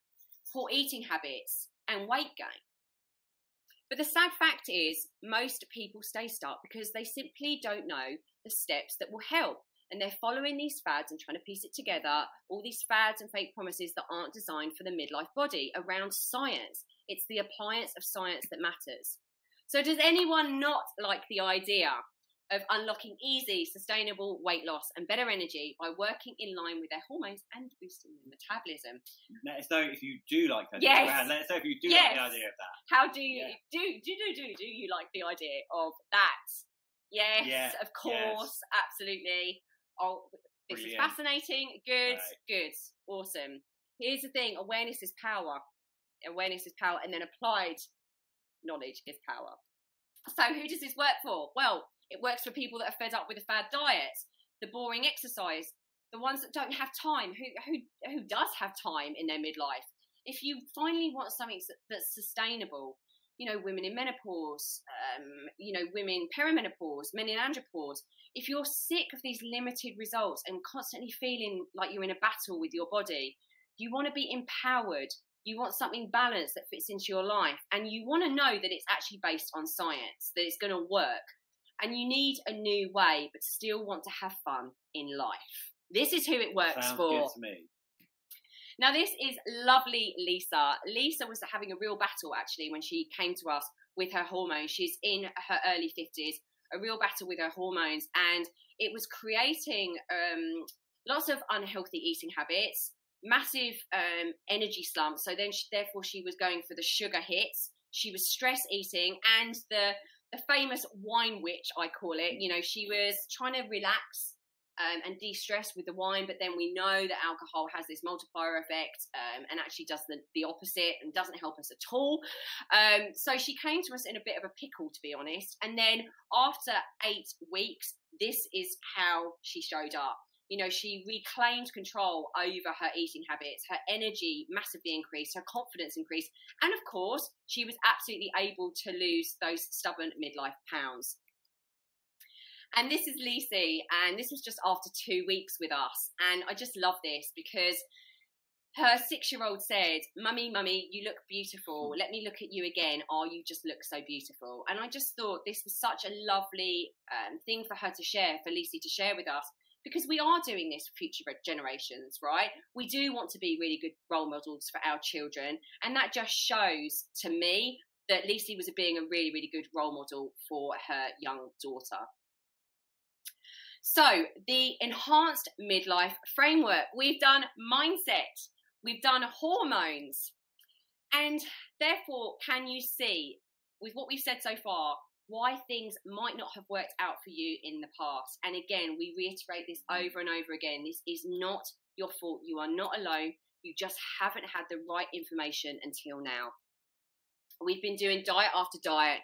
poor eating habits, and weight gain. But the sad fact is, most people stay stuck because they simply don't know the steps that will help. And they're following these fads and trying to piece it together, all these fads and fake promises that aren't designed for the midlife body around science. It's the appliance of science that matters. So does anyone not like the idea of unlocking easy, sustainable weight loss and better energy by working in line with their hormones and boosting their metabolism? Let us know if you do like that. Yes. Let us know if you do like the idea of that. How do you do you like the idea of that? Yes, yeah, of course, absolutely. Oh, this is fascinating. Good, good, awesome. Here's the thing: awareness is power. Awareness is power, and then applied knowledge is power. So, who does this work for? Well, it works for people that are fed up with a fad diet, the boring exercise, the ones that don't have time. Who does have time in their midlife? If you finally want something that's sustainable, you know, women in menopause, you know, women perimenopause, men in andropause. If you're sick of these limited results and constantly feeling like you're in a battle with your body, you want to be empowered. You want something balanced that fits into your life, and you want to know that it's actually based on science, that it's going to work. And you need a new way, but still want to have fun in life. This is who it works Sounds for. Good to me. Now, this is lovely Lisa. Lisa was having a real battle, actually, when she came to us with her hormones. She's in her early 50s, a real battle with her hormones. And it was creating lots of unhealthy eating habits, massive energy slumps. So then, therefore, she was going for the sugar hits. She was stress eating, and the famous wine witch, I call it. You know, she was trying to relax and de-stress with the wine, but then we know that alcohol has this multiplier effect and actually does the opposite and doesn't help us at all. So she came to us in a bit of a pickle, to be honest. And then after 8 weeks, this is how she showed up. You know, she reclaimed control over her eating habits, her energy massively increased, her confidence increased, and of course, she was absolutely able to lose those stubborn midlife pounds. And this is Lisi, and this was just after 2 weeks with us. And I just love this because her 6-year-old said, Mummy, you look beautiful. Let me look at you again. Oh, you just look so beautiful. And I just thought this was such a lovely thing for her to share, for Lisi to share with us. Because we are doing this for future generations, right? We do want to be really good role models for our children. And that just shows to me that Lisi was being a really, really good role model for her young daughter. So the enhanced midlife framework, we've done mindset, we've done hormones. And therefore, can you see with what we've said so far, why things might not have worked out for you in the past? And again, we reiterate this over and over again. This is not your fault. You are not alone. You just haven't had the right information until now. We've been doing diet after diet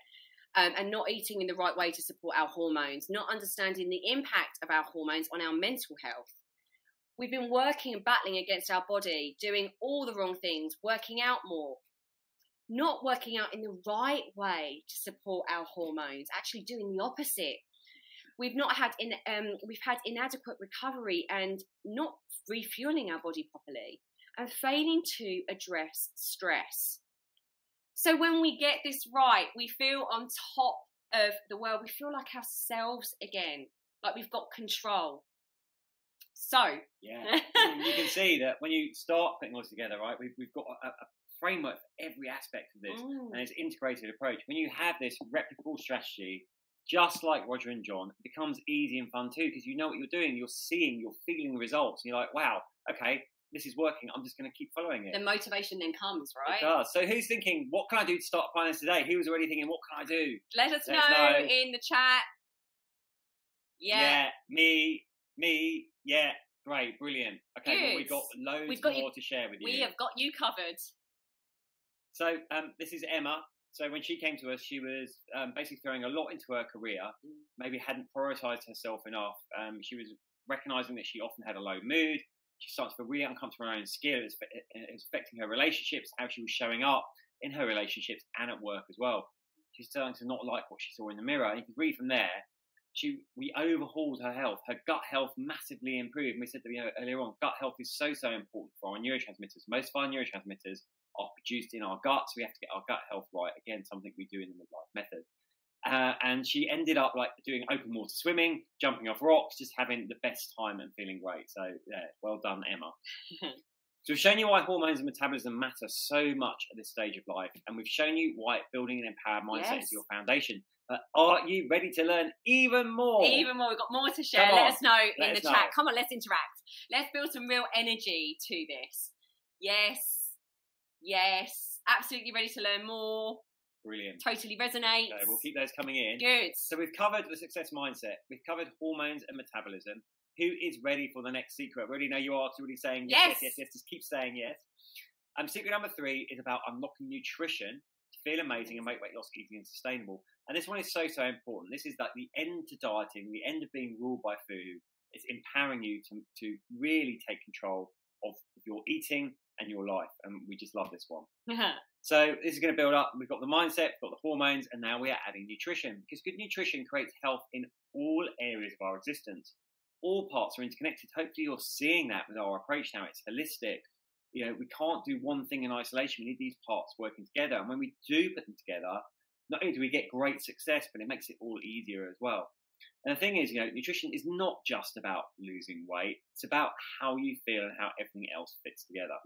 and not eating in the right way to support our hormones, not understanding the impact of our hormones on our mental health. We've been working and battling against our body, doing all the wrong things, working out more, not working out in the right way to support our hormones, actually doing the opposite. We've had inadequate recovery and not refueling our body properly, and failing to address stress. So when we get this right, we feel on top of the world. We feel like ourselves again, like we've got control. So yeah, you can see that when you start putting all this together, right? We've got a framework for every aspect of this, and it's an integrated approach. When you have this replicable strategy, just like Roger and John, it becomes easy and fun too, because you know what you're doing, you're seeing, you're feeling the results, and you're like, wow, okay, this is working, I'm just going to keep following it. The motivation then comes, right? It does. So who's thinking, what can I do to start applying this today? Who's already thinking, what can I do? Let us know in the chat. Yeah, me, yeah, great, brilliant. Okay, well, we've got loads more to share with you. We have got you covered. So this is Emma. So when she came to us, she was basically throwing a lot into her career, maybe hadn't prioritised herself enough. She was recognising that she often had a low mood. She started to feel really uncomfortable in her own skin. It was affecting her relationships, how she was showing up in her relationships and at work as well. She's starting to not like what she saw in the mirror. And you can read from there, we overhauled her health. Her gut health massively improved. And we said that earlier on, gut health is so important for our neurotransmitters. Most of our neurotransmitters are produced in our gut, so we have to get our gut health right. Again, something we do in the Midlife method. And she ended up like doing open water swimming, jumping off rocks, just having the best time and feeling great. So yeah, well done, Emma. So we've shown you why hormones and metabolism matter so much at this stage of life, and we've shown you why building an empowered mindset is your foundation. But are you ready to learn even more? Even more. We've got more to share. Let us know in the chat. Come on, let's interact. Let's build some real energy to this. Yes, absolutely ready to learn more. Brilliant. Totally resonates. Okay, we'll keep those coming in. Good. So we've covered the success mindset. We've covered hormones and metabolism. Who is ready for the next secret? We already know you are. You're already saying yes. Just keep saying yes. Secret number 3 is about unlocking nutrition to feel amazing and make weight loss easy and sustainable. And this one is so important. This is like the end to dieting, the end of being ruled by food. It's empowering you to really take control of your eating and your life. And we just love this one. So this is going to build up. We've got the mindset, we've got the hormones, and now we are adding nutrition, because good nutrition creates health in all areas of our existence. All parts are interconnected. Hopefully you're seeing that with our approach now. It's holistic. We can't do one thing in isolation. We need these parts working together. And when we do put them together, not only do we get great success, but it makes it all easier as well. And the thing is, nutrition is not just about losing weight. It's about how you feel and how everything else fits together.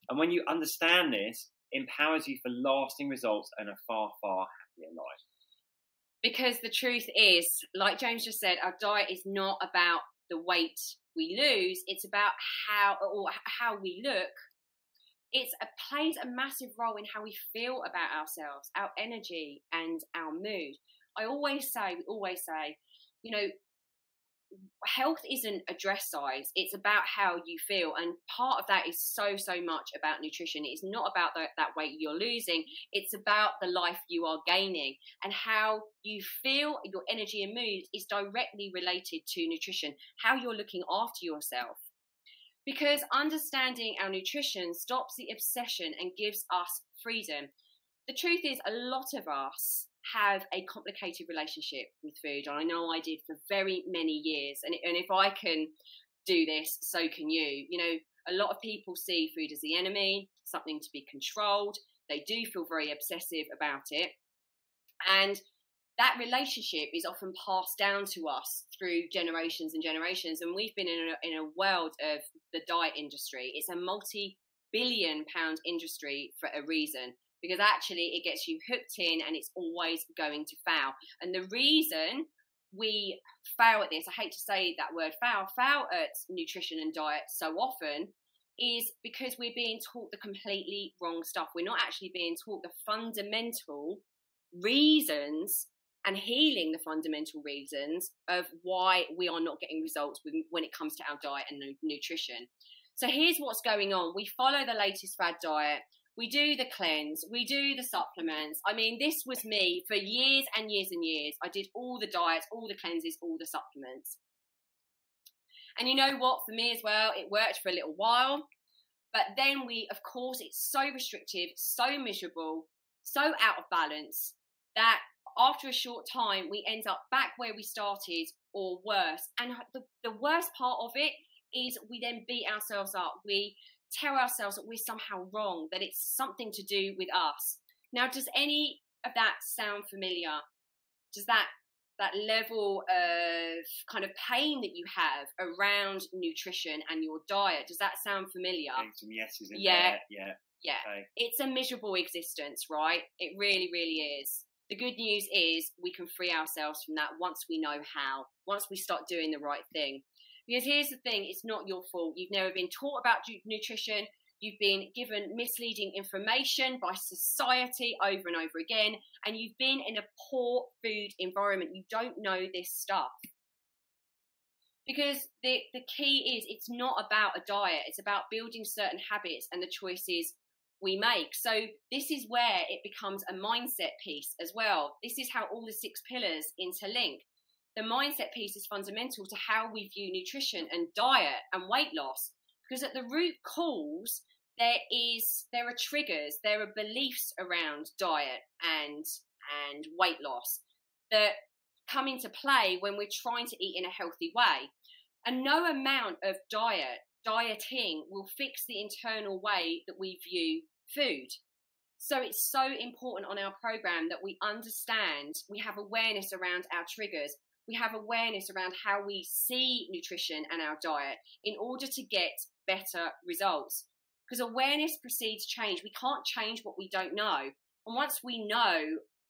And when you understand this, it empowers you for lasting results and a far, far happier life. Because the truth is, like James just said, our diet is not about the weight we lose. It's about how we look. It plays a massive role in how we feel about ourselves, our energy and our mood. We always say, health isn't a dress size. It's about how you feel. And part of that is so much about nutrition. It's not about that weight you're losing. It's about the life you are gaining. And how you feel, your energy and mood is directly related to nutrition, how you're looking after yourself. Because understanding our nutrition stops the obsession and gives us freedom. The truth is, a lot of us have a complicated relationship with food. And I know I did for very many years. And if I can do this, so can you. A lot of people see food as the enemy, something to be controlled. They do feel very obsessive about it. And that relationship is often passed down to us through generations and generations. And we've been in a world of the diet industry. It's a multi-billion-pound industry for a reason, because actually it gets you hooked in and it's always going to fail. And the reason we fail at this, I hate to say that word fail at nutrition and diet so often, is because we're being taught the completely wrong stuff. We're not actually being taught the fundamental reasons and healing the fundamental reasons of why we are not getting results when it comes to our diet and nutrition. So here's what's going on. We follow the latest fad diet. We do the cleanse. We do the supplements. I mean, this was me for years and years and years. I did all the diets, all the cleanses, all the supplements. And you know what? For me as well, it worked for a little while. But then of course, it's so restrictive, so miserable, so out of balance that after a short time, we end up back where we started or worse. And the worst part of it is we then beat ourselves up. We tell ourselves that we're somehow wrong, that it's something to do with us. Now, does any of that sound familiar? Does that that level of kind of pain that you have around nutrition and your diet. Does that sound familiar? Some yeses in there. Yeah. Okay. It's a miserable existence, right? It really, really is. The good news is we can free ourselves from that once we know how, once we start doing the right thing. Because here's the thing, it's not your fault. You've never been taught about nutrition. You've been given misleading information by society over and over again, and you've been in a poor food environment. You don't know this stuff. Because the key is, it's not about a diet. It's about building certain habits and the choices we make. So this is where it becomes a mindset piece as well. This is how all the 6 pillars interlink. The mindset piece is fundamental to how we view nutrition and diet and weight loss, because at the root cause, there are triggers, there are beliefs around diet and weight loss that come into play when we're trying to eat in a healthy way. And no amount of dieting will fix the internal way that we view food. So it's so important on our program that we understand, we have awareness around our triggers, we have awareness around how we see nutrition and our diet in order to get better results. Because awareness precedes change. We can't change what we don't know. And once we know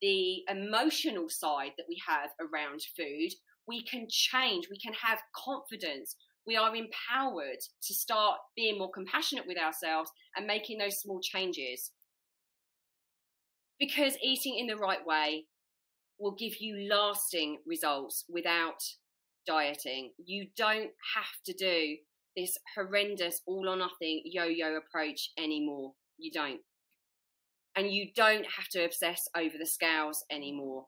the emotional side that we have around food, we can change, we can have confidence. We are empowered to start being more compassionate with ourselves and making those small changes. Because eating in the right way will give you lasting results without dieting. You don't have to do this horrendous all or nothing yo-yo approach anymore. You don't. And you don't have to obsess over the scales anymore.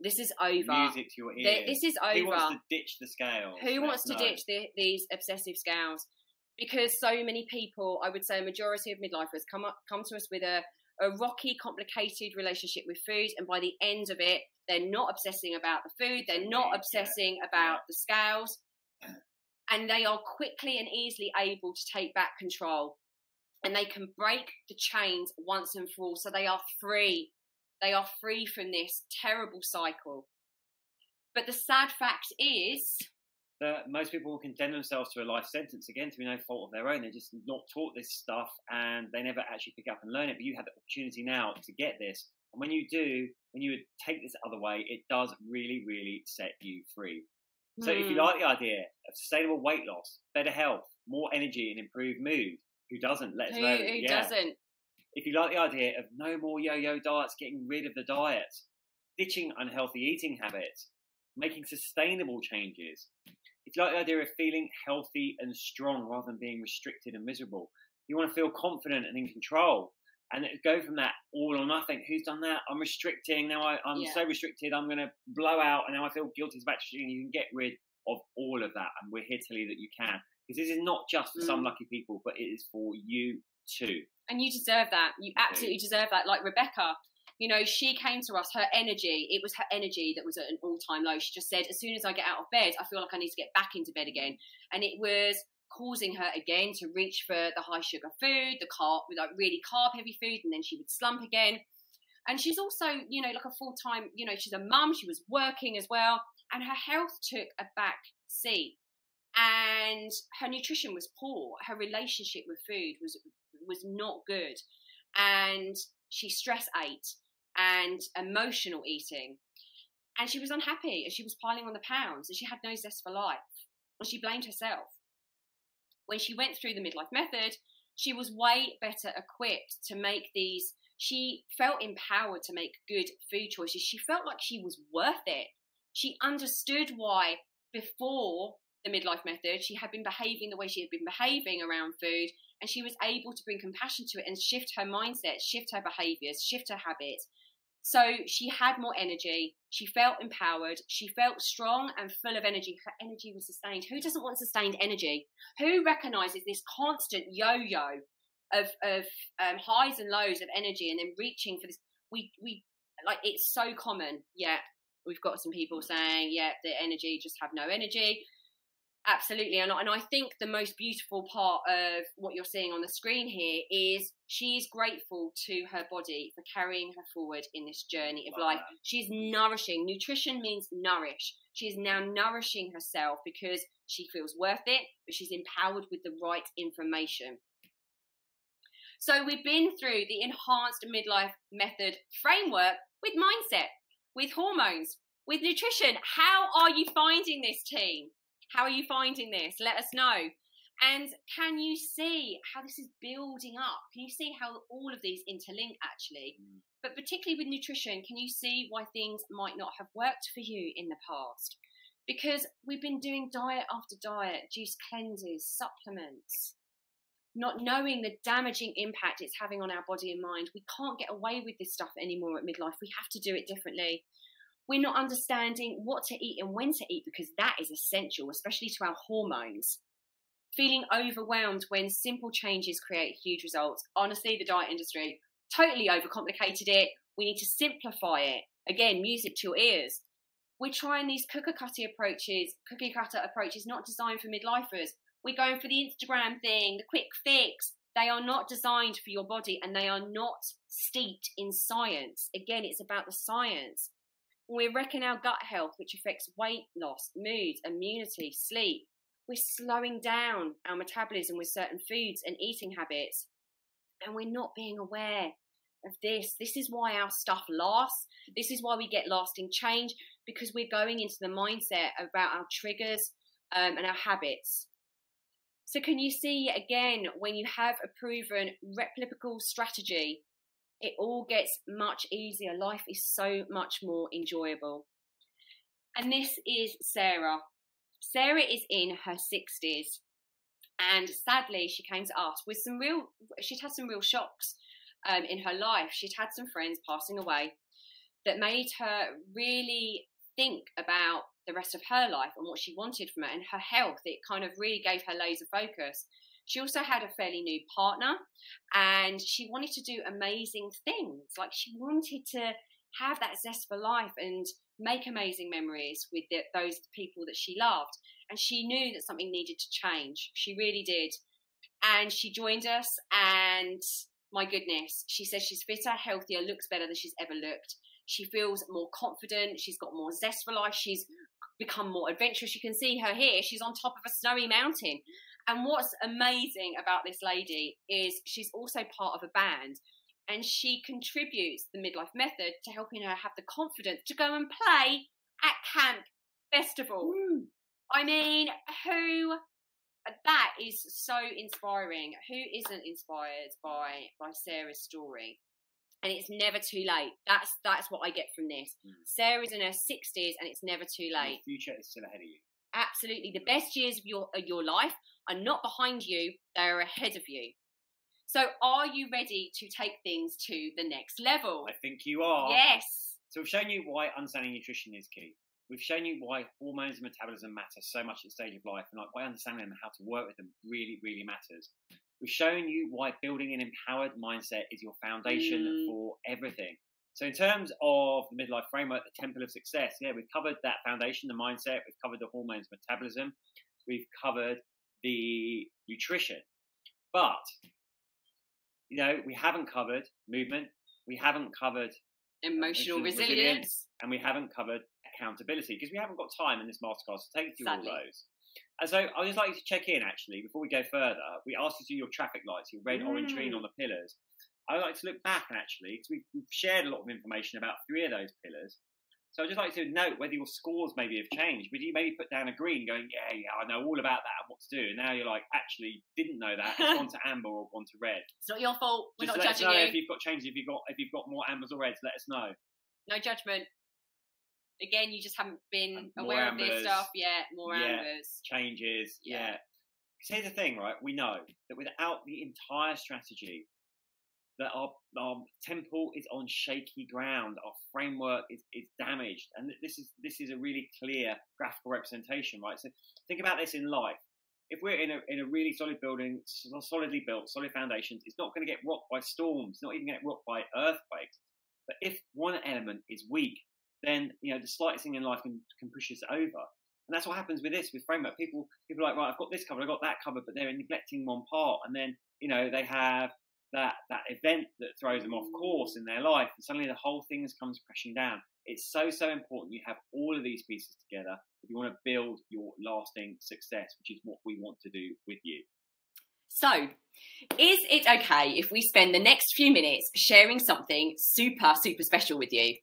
This is over. Music to your ears. This is over. Who wants to ditch the scales? Who wants to ditch these obsessive scales? Because so many people, I would say a majority of midlifers, come to us with a rocky, complicated relationship with food, and by the end of it, they're not obsessing about the food, they're not obsessing about the scales, and they are quickly and easily able to take back control, and they can break the chains once and for all, so they are free. They are free from this terrible cycle. But the sad fact is that most people will condemn themselves to a life sentence, again, through no fault of their own. They're just not taught this stuff, and they never actually pick up and learn it. But you have the opportunity now to get this. And when you do, when you take this other way, it does really, really set you free. So if you like the idea of sustainable weight loss, better health, more energy and improved mood, who doesn't? Let us know. Who doesn't? If you like the idea of no more yo-yo diets, getting rid of the diet, ditching unhealthy eating habits, making sustainable changes. If you like the idea of feeling healthy and strong rather than being restricted and miserable, you want to feel confident and in control, and go from that all or nothing. Who's done that? I'm restricting. Now I'm so restricted, I'm going to blow out, and now I feel guilty about restricting. You can get rid of all of that, and we're here to tell you that you can. Because this is not just for some lucky people, but it is for you too. And you deserve that. You absolutely deserve that. Like Rebecca, you know, she came to us, her energy, it was her energy that was at an all-time low. She just said, as soon as I get out of bed, I feel like I need to get back into bed again. And it was causing her again to reach for the high sugar food, the carb, like really carb heavy food, and then she would slump again. And she's also, you know, like a full-time, you know, she's a mum, she was working as well, and her health took a back seat. And her nutrition was poor. Her relationship with food was not good. And she stress ate and emotional eating. And she was unhappy, and she was piling on the pounds, and she had no zest for life. And she blamed herself. When she went through the midlife method, she was way better equipped to make these. She felt empowered to make good food choices. She felt like she was worth it. She understood why before the midlife method she had been behaving the way she had been behaving around food, and she was able to bring compassion to it and shift her mindset, shift her behaviors, shift her habits. So she had more energy, she felt empowered, she felt strong and full of energy. Her energy was sustained. Who doesn't want sustained energy? Who recognizes this constant yo-yo of highs and lows of energy, and then reaching for this? We like, it's so common. Yeah, we've got some people saying, yeah, the energy, just have no energy. Absolutely. And I think the most beautiful part of what you're seeing on the screen here is she is grateful to her body for carrying her forward in this journey of life. She's nourishing. Nutrition means nourish. She is now nourishing herself because she feels worth it, but she's empowered with the right information. So we've been through the enhanced midlife method framework with mindset, with hormones, with nutrition. How are you finding this, team? How are you finding this? Let us know. And can you see how this is building up? Can you see how all of these interlink actually? But particularly with nutrition, can you see why things might not have worked for you in the past? Because we've been doing diet after diet, juice cleanses, supplements, not knowing the damaging impact it's having on our body and mind. We can't get away with this stuff anymore at midlife. We have to do it differently. We're not understanding what to eat and when to eat, because that is essential, especially to our hormones. Feeling overwhelmed when simple changes create huge results. Honestly, the diet industry totally overcomplicated it. We need to simplify it. Again, music to your ears. We're trying these cookie cutter approaches not designed for midlifers. We're going for the Instagram thing, the quick fix. They are not designed for your body, and they are not steeped in science. Again, it's about the science. We're wrecking our gut health, which affects weight loss, mood, immunity, sleep. We're slowing down our metabolism with certain foods and eating habits. And we're not being aware of this. This is why our stuff lasts. This is why we get lasting change, because we're going into the mindset about our triggers and our habits. So can you see, again, when you have a proven replicable strategy, it all gets much easier. Life is so much more enjoyable. And this is Sarah. Sarah is in her 60s. And sadly, she came to us with she'd had some real shocks in her life. She'd had some friends passing away that made her really think about the rest of her life and what she wanted from it, and her health. It kind of really gave her laser focus. She also had a fairly new partner, and she wanted to do amazing things. Like, she wanted to have that zest for life and make amazing memories with those people that she loved. And she knew that something needed to change. She really did. And she joined us, and my goodness, she says she's fitter, healthier, looks better than she's ever looked. She feels more confident. She's got more zest for life. She's become more adventurous. You can see her here. She's on top of a snowy mountain. And what's amazing about this lady is she's also part of a band, and she contributes the midlife method to helping her have the confidence to go and play at camp festival. I mean, that is so inspiring. Who isn't inspired by Sarah's story? And it's never too late. That's what I get from this. Sarah's in her 60s, and it's never too late. The future is still ahead of you. Absolutely. The best years of your life are not behind you, they are ahead of you. So are you ready to take things to the next level? I think you are. Yes. So we've shown you why understanding nutrition is key. We've shown you why hormones and metabolism matter so much at the stage of life, and why understanding them and how to work with them really, really matters. We've shown you why building an empowered mindset is your foundation for everything. So in terms of the midlife framework, the temple of success, we've covered that foundation, the mindset. We've covered the hormones, metabolism. We've covered the nutrition. But, we haven't covered movement. We haven't covered emotional resilience. And we haven't covered accountability, because we haven't got time in this masterclass to take you through all those. And so I'd just like you to check in, actually, before we go further. We asked you to do your traffic lights, your red, orange, green on the pillars. I'd like to look back, actually, because we've shared a lot of information about 3 of those pillars. So I'd just like to note whether your scores maybe have changed. Would you maybe put down a green going, yeah, I know all about that and what to do. And now you're like, actually, didn't know that. It's gone to amber or gone to red. It's not your fault. We're just not judging you. you. If you've got changes, if you've got more ambers or reds, let us know. No judgment. Again, you just haven't been aware of this stuff yet. More ambers. Changes. Yeah. Because here's the thing, right? We know that without the entire strategy, that our temple is on shaky ground. Our framework is damaged. And this is a really clear graphical representation, right? So think about this in life. If we're in a really solid building, solidly built, solid foundations, it's not going to get rocked by storms. It's not even going to get rocked by earthquakes. But if one element is weak, then the slightest thing in life can push us over. And that's what happens with this, with framework. People are like, right, I've got this covered, I've got that covered, but they're neglecting one part. And then, you know, they have that event that throws them off course in their life, and suddenly the whole thing comes crashing down. It's so important you have all of these pieces together if you want to build your lasting success, which is what we want to do with you. So, is it okay if we spend the next few minutes sharing something super, super special with you?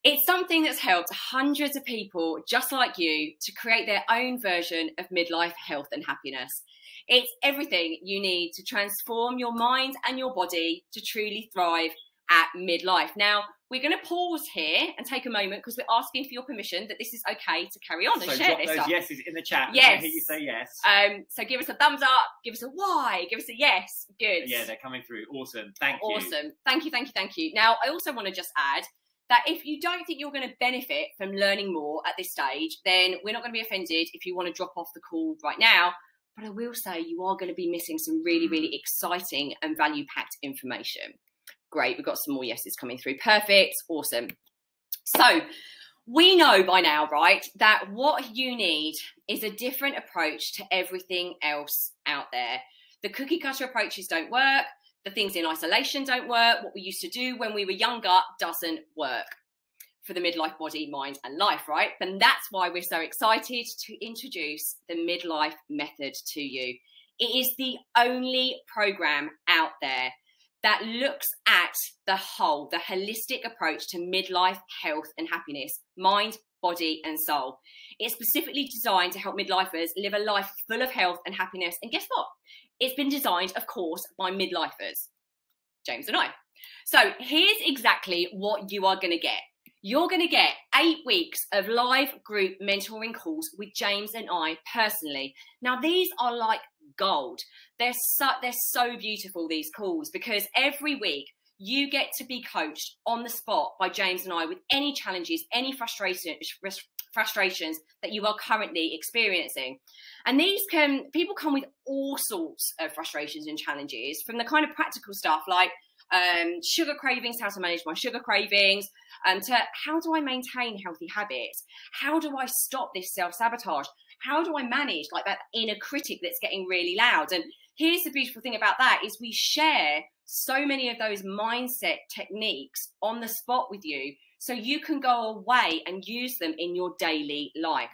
It's something that's helped hundreds of people just like you to create their own version of midlife health and happiness. It's everything you need to transform your mind and your body to truly thrive at midlife. Now, we're going to pause here and take a moment because we're asking for your permission that this is okay to carry on and share this those stuff. Yeses in the chat. Yes. I hear you say yes. So give us a thumbs up, give us a why, give us a yes. Good. Yeah, they're coming through. Awesome. Thank you. Awesome. Thank you, thank you, thank you. Now, I also want to just add that if you don't think you're going to benefit from learning more at this stage, then we're not going to be offended if you want to drop off the call right now. But I will say you are going to be missing some really, really exciting and value-packed information. Great, we've got some more yeses coming through. Perfect, awesome. So we know by now, right, that what you need is a different approach to everything else out there. The cookie cutter approaches don't work. The things in isolation don't work. What we used to do when we were younger doesn't work for the midlife body, mind and life, right? And that's why we're so excited to introduce the Midlife Method to you. It is the only program out there that looks at the whole, the holistic approach to midlife health and happiness, mind, body and soul. It's specifically designed to help midlifers live a life full of health and happiness. And guess what? It's been designed, of course, by midlifers, James and I. So here's exactly what you are going to get. You're going to get 8 weeks of live group mentoring calls with James and I personally. Now, these are like gold. They're so beautiful, these calls, because every week you get to be coached on the spot by James and I with any challenges, any frustrations that you are currently experiencing. And people come with all sorts of frustrations and challenges, from the kind of practical stuff like sugar cravings, how to manage my sugar cravings, to how do I maintain healthy habits? How do I stop this self-sabotage? How do I manage like that inner critic that's getting really loud? And here's the beautiful thing about that is we share so many of those mindset techniques on the spot with you, so you can go away and use them in your daily life.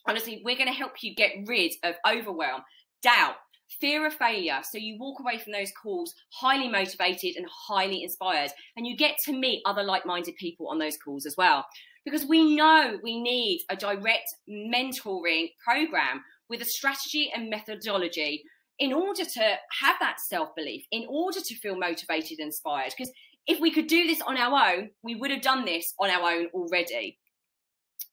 Honestly, we're going to help you get rid of overwhelm, doubt, fear of failure, so you walk away from those calls highly motivated and highly inspired, and you get to meet other like-minded people on those calls as well. Because we know we need a direct mentoring program with a strategy and methodology in order to have that self-belief, in order to feel motivated and inspired. Because if we could do this on our own, we would have done this on our own already.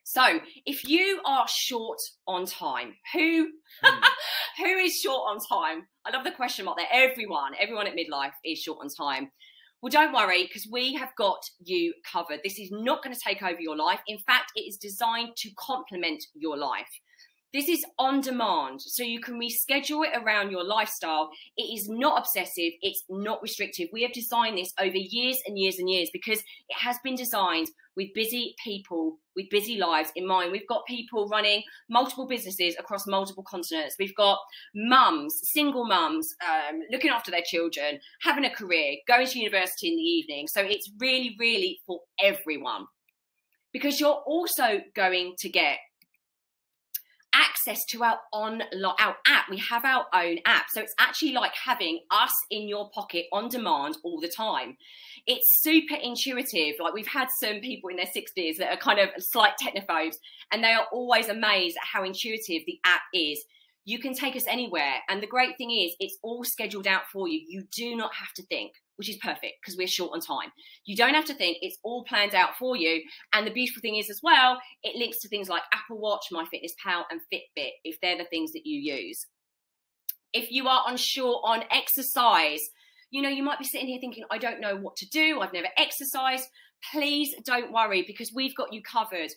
So if you are short on time, who is short on time? I love the question mark there. Everyone at midlife is short on time. Well, don't worry, because we have got you covered. This is not going to take over your life. In fact, it is designed to complement your life. This is on demand, so you can reschedule it around your lifestyle. It is not obsessive. It's not restrictive. We have designed this over years and years and years because it has been designed with busy people, with busy lives in mind. We've got people running multiple businesses across multiple continents. We've got mums, single mums, looking after their children, having a career, going to university in the evening. So it's really, really for everyone, because you're also going to get access to our app. We have our own app, so it's actually like having us in your pocket on demand all the time. It's super intuitive. Like, we've had some people in their 60s that are kind of slight technophobes, and they are always amazed at how intuitive the app is. You can take us anywhere, and the great thing is it's all scheduled out for you. You do not have to think, which is perfect because we're short on time. You don't have to think. It's all planned out for you. And the beautiful thing is as well, it links to things like Apple Watch, MyFitnessPal and Fitbit, if they're the things that you use. If you are unsure on exercise, you know, you might be sitting here thinking, I don't know what to do. I've never exercised. Please don't worry, because we've got you covered.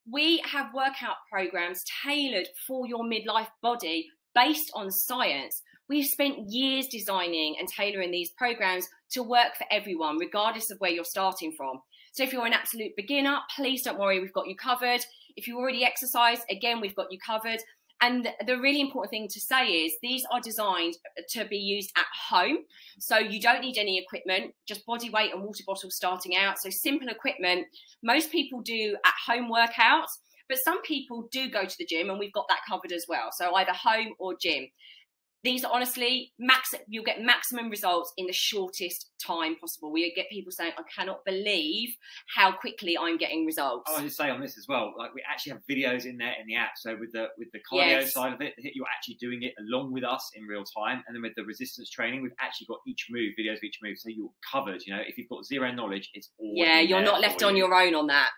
We have workout programs tailored for your midlife body based on science. We've spent years designing and tailoring these programs to work for everyone, regardless of where you're starting from. So if you're an absolute beginner, please don't worry, we've got you covered. If you already exercise, again, we've got you covered. And the really important thing to say is these are designed to be used at home. So you don't need any equipment, just body weight and water bottle starting out. So simple equipment. Most people do at home workouts, but some people do go to the gym, and we've got that covered as well. So either home or gym. These are honestly, you'll get maximum results in the shortest time possible. We get people saying, I cannot believe how quickly I'm getting results. I want to say on this as well, like we actually have videos in there in the app. So with the cardio side of it, you're actually doing it along with us in real time. And then with the resistance training, we've actually got each move, videos of each move. So you're covered, you know, if you've got zero knowledge, it's all you're not left on your own on that.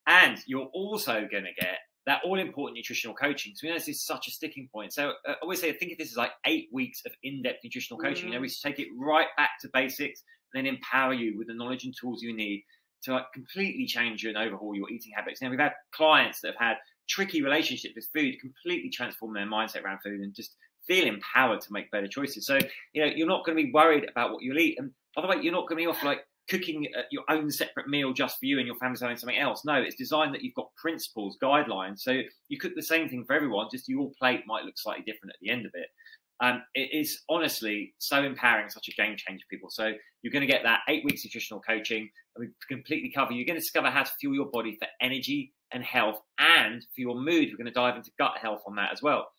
And you're also going to get that all-important nutritional coaching. So, you know, this is such a sticking point. So I always say, think of this as like 8 weeks of in-depth nutritional coaching. You know, we take it right back to basics, and then empower you with the knowledge and tools you need to like completely change and overhaul your eating habits. Now, we've had clients that have had tricky relationships with food, completely transform their mindset around food and just feel empowered to make better choices. So, you know, you're not going to be worried about what you'll eat. And by the way, you're not going to be off like cooking your own separate meal just for you and your family's having something else. No, it's designed that you've got principles, guidelines. So you cook the same thing for everyone, just your plate might look slightly different at the end of it. It is honestly so empowering, such a game changer for people. So you're going to get that 8 weeks nutritional coaching, and we completely cover. You're going to discover how to fuel your body for energy and health, and for your mood. We're going to dive into gut health on that as well.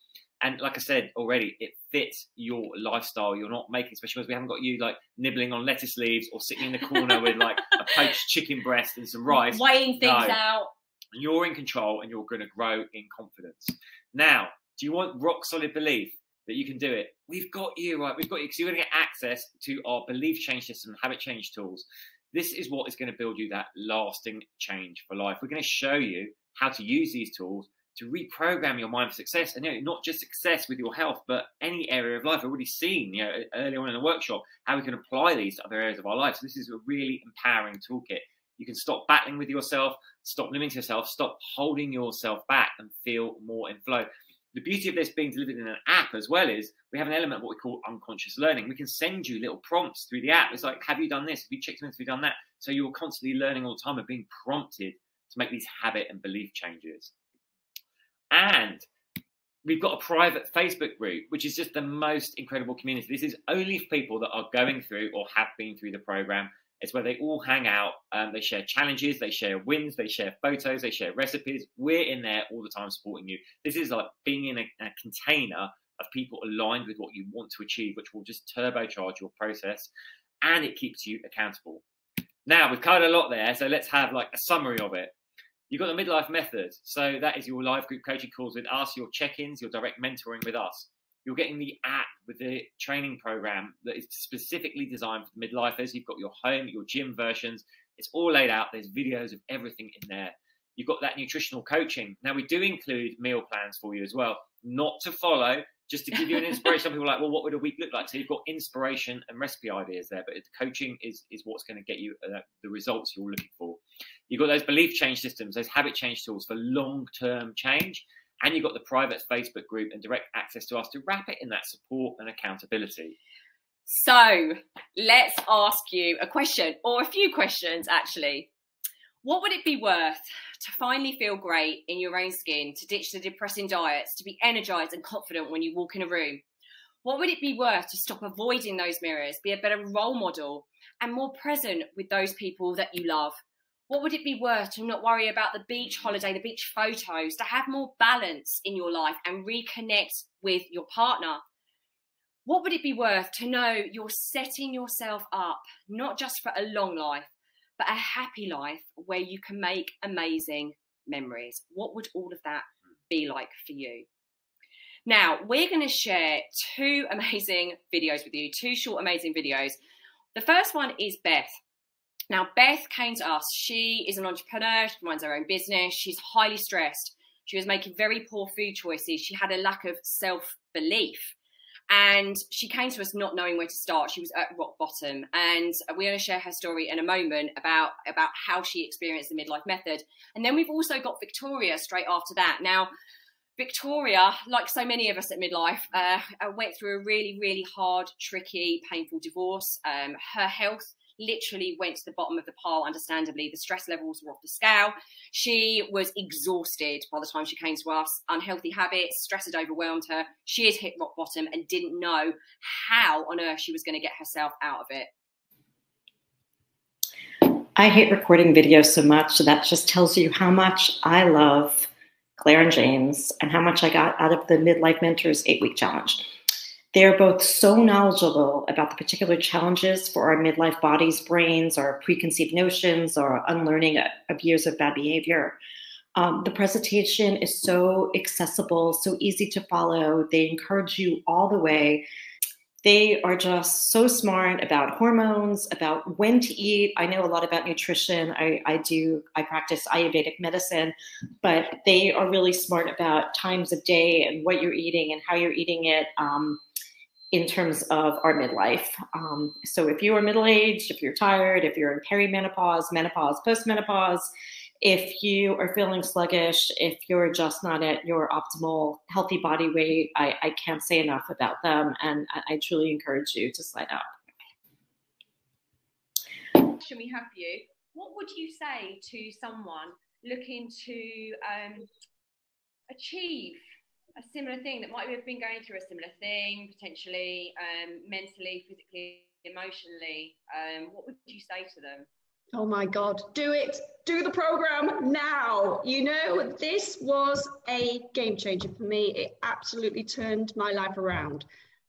And like I said already, it fits your lifestyle. You're not making, especially because we haven't got you like nibbling on lettuce leaves or sitting in the corner with like a poached chicken breast and some rice. Weighing things out. You're in control, and you're going to grow in confidence. Now, do you want rock solid belief that you can do it? We've got you, right? We've got you, because you're going to get access to our belief change system and habit change tools. This is what is going to build you that lasting change for life. We're going to show you how to use these tools to reprogram your mind for success, and you know, not just success with your health, but any area of life. We've already seen, you know, earlier on in the workshop, how we can apply these to other areas of our life. So this is a really empowering toolkit. You can stop battling with yourself, stop limiting yourself, stop holding yourself back, and feel more in flow. The beauty of this being delivered in an app as well is we have an element of what we call unconscious learning. We can send you little prompts through the app. It's like, have you done this? Have you checked in? Have you done that? So you're constantly learning all the time and being prompted to make these habit and belief changes. And we've got a private Facebook group, which is just the most incredible community. This is only for people that are going through or have been through the program. It's where they all hang out. They share challenges, they share wins, they share photos, they share recipes. We're in there all the time supporting you. This is like being in a container of people aligned with what you want to achieve, which will just turbocharge your process, and it keeps you accountable. Now, we've covered a lot there, so let's have like a summary of it. You've got the Midlife method. So that is your live group coaching calls with us, your check-ins, your direct mentoring with us. You're getting the app with the training program that is specifically designed for the midlifers. You've got your home, your gym versions. It's all laid out. There's videos of everything in there. You've got that nutritional coaching. Now, we do include meal plans for you as well, not to follow, just to give you an inspiration. Some people are like, well, what would a week look like? So you've got inspiration and recipe ideas there, but the coaching is what's going to get you the results you're looking for. You've got those belief change systems, those habit change tools for long-term change, and you've got the private Facebook group and direct access to us to wrap it in that support and accountability. So let's ask you a question, or a few questions actually. What would it be worth to finally feel great in your own skin, to ditch the depressing diets, to be energized and confident when you walk in a room? What would it be worth to stop avoiding those mirrors, be a better role model, and more present with those people that you love? What would it be worth to not worry about the beach holiday, the beach photos, to have more balance in your life and reconnect with your partner? What would it be worth to know you're setting yourself up, not just for a long life, but a happy life where you can make amazing memories? What would all of that be like for you? Now, we're going to share 2 amazing videos with you, 2 short, amazing videos. The first one is Beth. Now, Beth came to us. She is an entrepreneur. She runs her own business. She's highly stressed. She was making very poor food choices. She had a lack of self-belief. And she came to us not knowing where to start. She was at rock bottom. And we're going to share her story in a moment about how she experienced the Midlife method. And then we've also got Victoria straight after that. Now, Victoria, like so many of us at midlife, went through a really, really hard, tricky, painful divorce. Her health literally went to the bottom of the pile, understandably. The stress levels were off the scale. She was exhausted by the time she came to us. Unhealthy habits, stress had overwhelmed her. She had hit rock bottom and didn't know how on earth she was going to get herself out of it. I hate recording videos so much, so that just tells you how much I love Claire and James and how much I got out of the Midlife Mentors 8-week challenge. They're both so knowledgeable about the particular challenges for our midlife bodies, brains, our preconceived notions, or unlearning of years of bad behavior. The presentation is so accessible, so easy to follow. They encourage you all the way. They are just so smart about hormones, about when to eat. I know a lot about nutrition. I practice Ayurvedic medicine, but they are really smart about times of day and what you're eating and how you're eating it in terms of our midlife. So if you are middle-aged, if you're tired, if you're in perimenopause, menopause, postmenopause, if you are feeling sluggish, if you're just not at your optimal healthy body weight, I can't say enough about them, and I truly encourage you to sign up. Question we have for you: what would you say to someone looking to achieve a similar thing, that might have been going through a similar thing, potentially mentally, physically, emotionally? What would you say to them? Oh my God, do it. Do the program now. You know, this was a game changer for me. It absolutely turned my life around.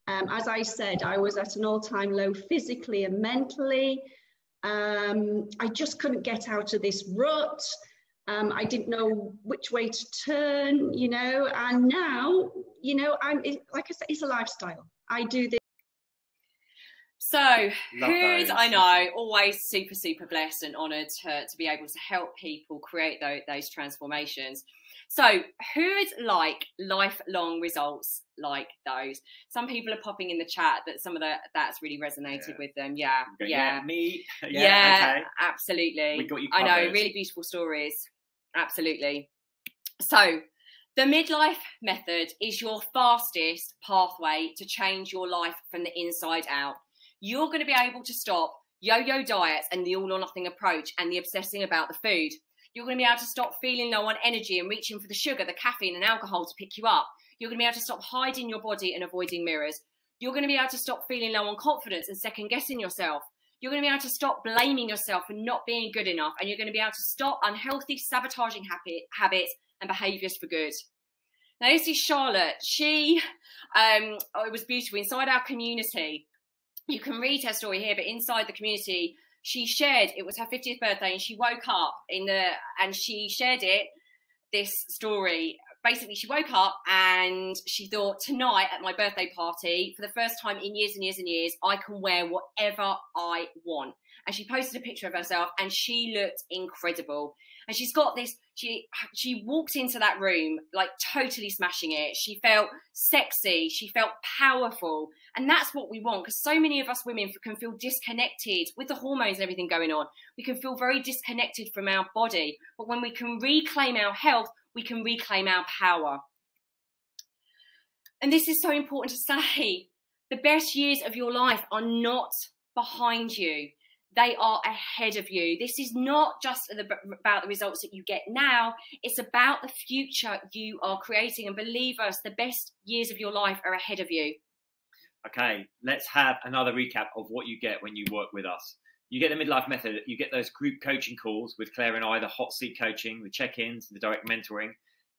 As I said, I was at an all-time low physically and mentally. I just couldn't get out of this rut. I didn't know which way to turn, you know, and now, you know, like I said, it's a lifestyle. I do this. So, who's, I know, always super, super blessed and honoured to be able to help people create those transformations. So, who'd like lifelong results like those? Some people are popping in the chat that some of that's really resonated with them. Yeah, me. Yeah, okay. Absolutely. We got you covered. I know, really beautiful stories. Absolutely. So, the midlife method is your fastest pathway to change your life from the inside out. You're going to be able to stop yo-yo diets and the all or nothing approach and the obsessing about the food. You're going to be able to stop feeling low on energy and reaching for the sugar, the caffeine and alcohol to pick you up. You're going to be able to stop hiding your body and avoiding mirrors. You're going to be able to stop feeling low on confidence and second guessing yourself. You're going to be able to stop blaming yourself for not being good enough, and you're going to be able to stop unhealthy sabotaging habits and behaviours for good. Now, this is Charlotte. She, it was beautiful. Inside our community, you can read her story here, but inside the community, she shared, it was her 50th birthday, and she woke up and she shared this story. Basically, she woke up and she thought, tonight at my birthday party, for the first time in years and years and years, I can wear whatever I want. And she posted a picture of herself and she looked incredible. And she's got this, she walked into that room like totally smashing it. She felt sexy, she felt powerful. And that's what we want, because so many of us women can feel disconnected with the hormones and everything going on. We can feel very disconnected from our body. But when we can reclaim our health, we can reclaim our power. And this is so important to say. The best years of your life are not behind you. They are ahead of you. This is not just about the results that you get now. It's about the future you are creating. And believe us, the best years of your life are ahead of you. Okay, let's have another recap of what you get when you work with us. You get the midlife method. You get those group coaching calls with Claire and I, the hot seat coaching, the check-ins, the direct mentoring.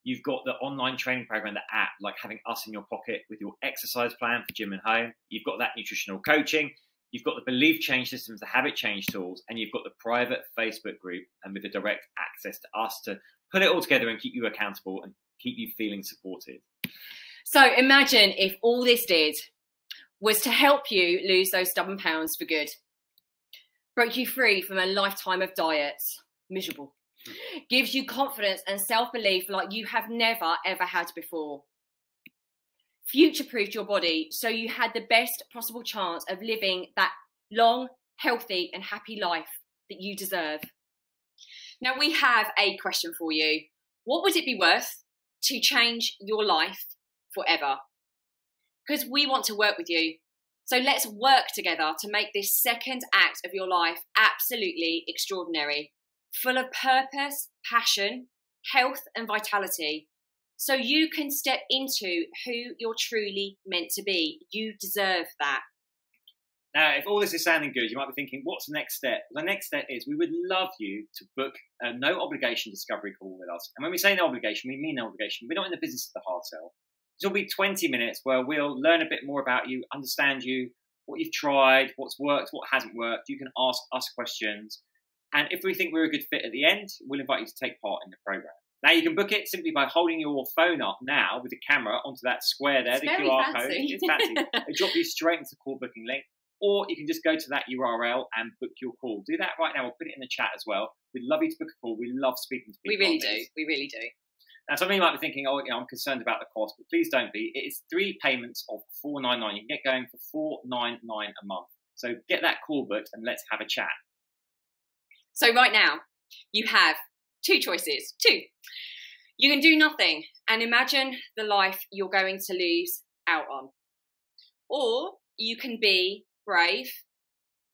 You've got the online training program, the app, like having us in your pocket with your exercise plan for gym and home. You've got that nutritional coaching. You've got the belief change systems, the habit change tools, and you've got the private Facebook group and with the direct access to us to put it all together and keep you accountable and keep you feeling supported. So imagine if all this did was to help you lose those stubborn pounds for good. Broke you free from a lifetime of diets, miserable. Gives you confidence and self-belief like you have never, ever had before. Future-proofed your body so you had the best possible chance of living that long, healthy and happy life that you deserve. Now we have a question for you. What would it be worth to change your life forever. Because we want to work with you. So let's work together to make this second act of your life absolutely extraordinary, full of purpose, passion, health and vitality, so you can step into who you're truly meant to be. You deserve that. Now, if all this is sounding good, you might be thinking, what's the next step? The next step is we would love you to book a no obligation discovery call with us. And when we say no obligation, we mean no obligation. We're not in the business of the hard sell. This will be 20 minutes where we'll learn a bit more about you, understand you, what you've tried, what's worked, what hasn't worked. You can ask us questions. And if we think we're a good fit at the end, we'll invite you to take part in the program. Now, you can book it simply by holding your phone up now with the camera onto that square there, the QR code. It's fancy. It'll drop you straight into the call booking link. Or you can just go to that URL and book your call. Do that right now. We'll put it in the chat as well. We'd love you to book a call. We love speaking to people. We really do. We really do. Now, some of you might be thinking, oh, I'm concerned about the cost, but please don't be. It is 3 payments of $4.99. You can get going for $4.99 a month. So get that call booked and let's have a chat. So right now, you have 2 choices. 2. You can do nothing and imagine the life you're going to lose out on. Or you can be brave,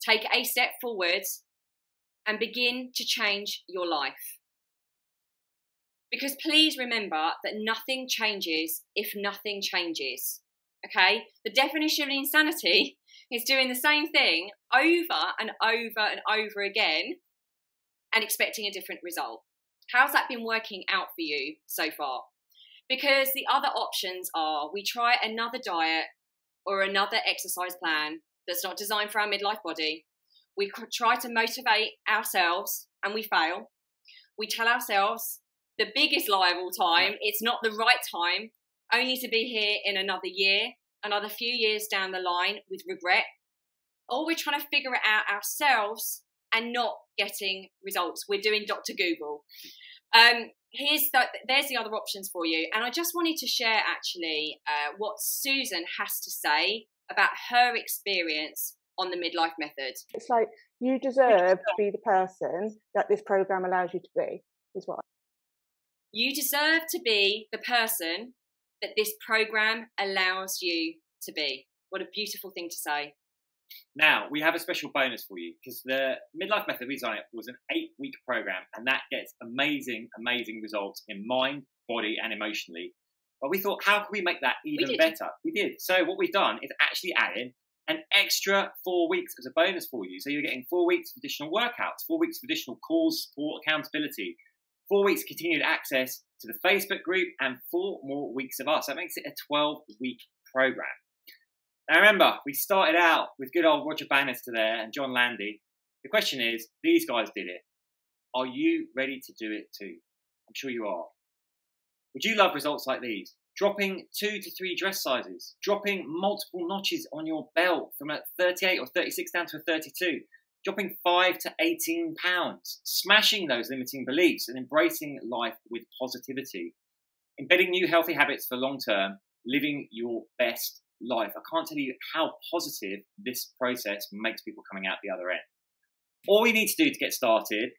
take a step forwards and begin to change your life. Because please remember that nothing changes if nothing changes. Okay? The definition of insanity is doing the same thing over and over and over again and expecting a different result. How's that been working out for you so far? Because the other options are we try another diet or another exercise plan that's not designed for our midlife body. We try to motivate ourselves and we fail. We tell ourselves the biggest lie of all time, it's not the right time, only to be here in another year, another few years down the line with regret. Or we're trying to figure it out ourselves and not getting results. We're doing Dr. Google. There's the other options for you. And I just wanted to share actually what Susan has to say about her experience on the Midlife method. It's like you deserve to be the person that this program allows you to be, is what. You deserve to be the person that this program allows you to be. What a beautiful thing to say. Now, we have a special bonus for you because the Midlife Method we designed was an 8-week program and that gets amazing, amazing results in mind, body and emotionally. But we thought, how can we make that even better? We did. So what we've done is actually added an extra 4 weeks as a bonus for you. So you're getting 4 weeks of additional workouts, 4 weeks of additional calls, support, accountability, 4 weeks continued access to the Facebook group and 4 more weeks of us. That makes it a 12-week program. Now remember, we started out with good old Roger Bannister there and John Landy. The question is, these guys did it. Are you ready to do it too? I'm sure you are. Would you love results like these? Dropping 2 to 3 dress sizes, dropping multiple notches on your belt from a 38 or 36 down to a 32, dropping 5 to 18 pounds, smashing those limiting beliefs and embracing life with positivity, embedding new healthy habits for long term, living your best life. I can't tell you how positive this process makes people coming out the other end. All we need to do to get started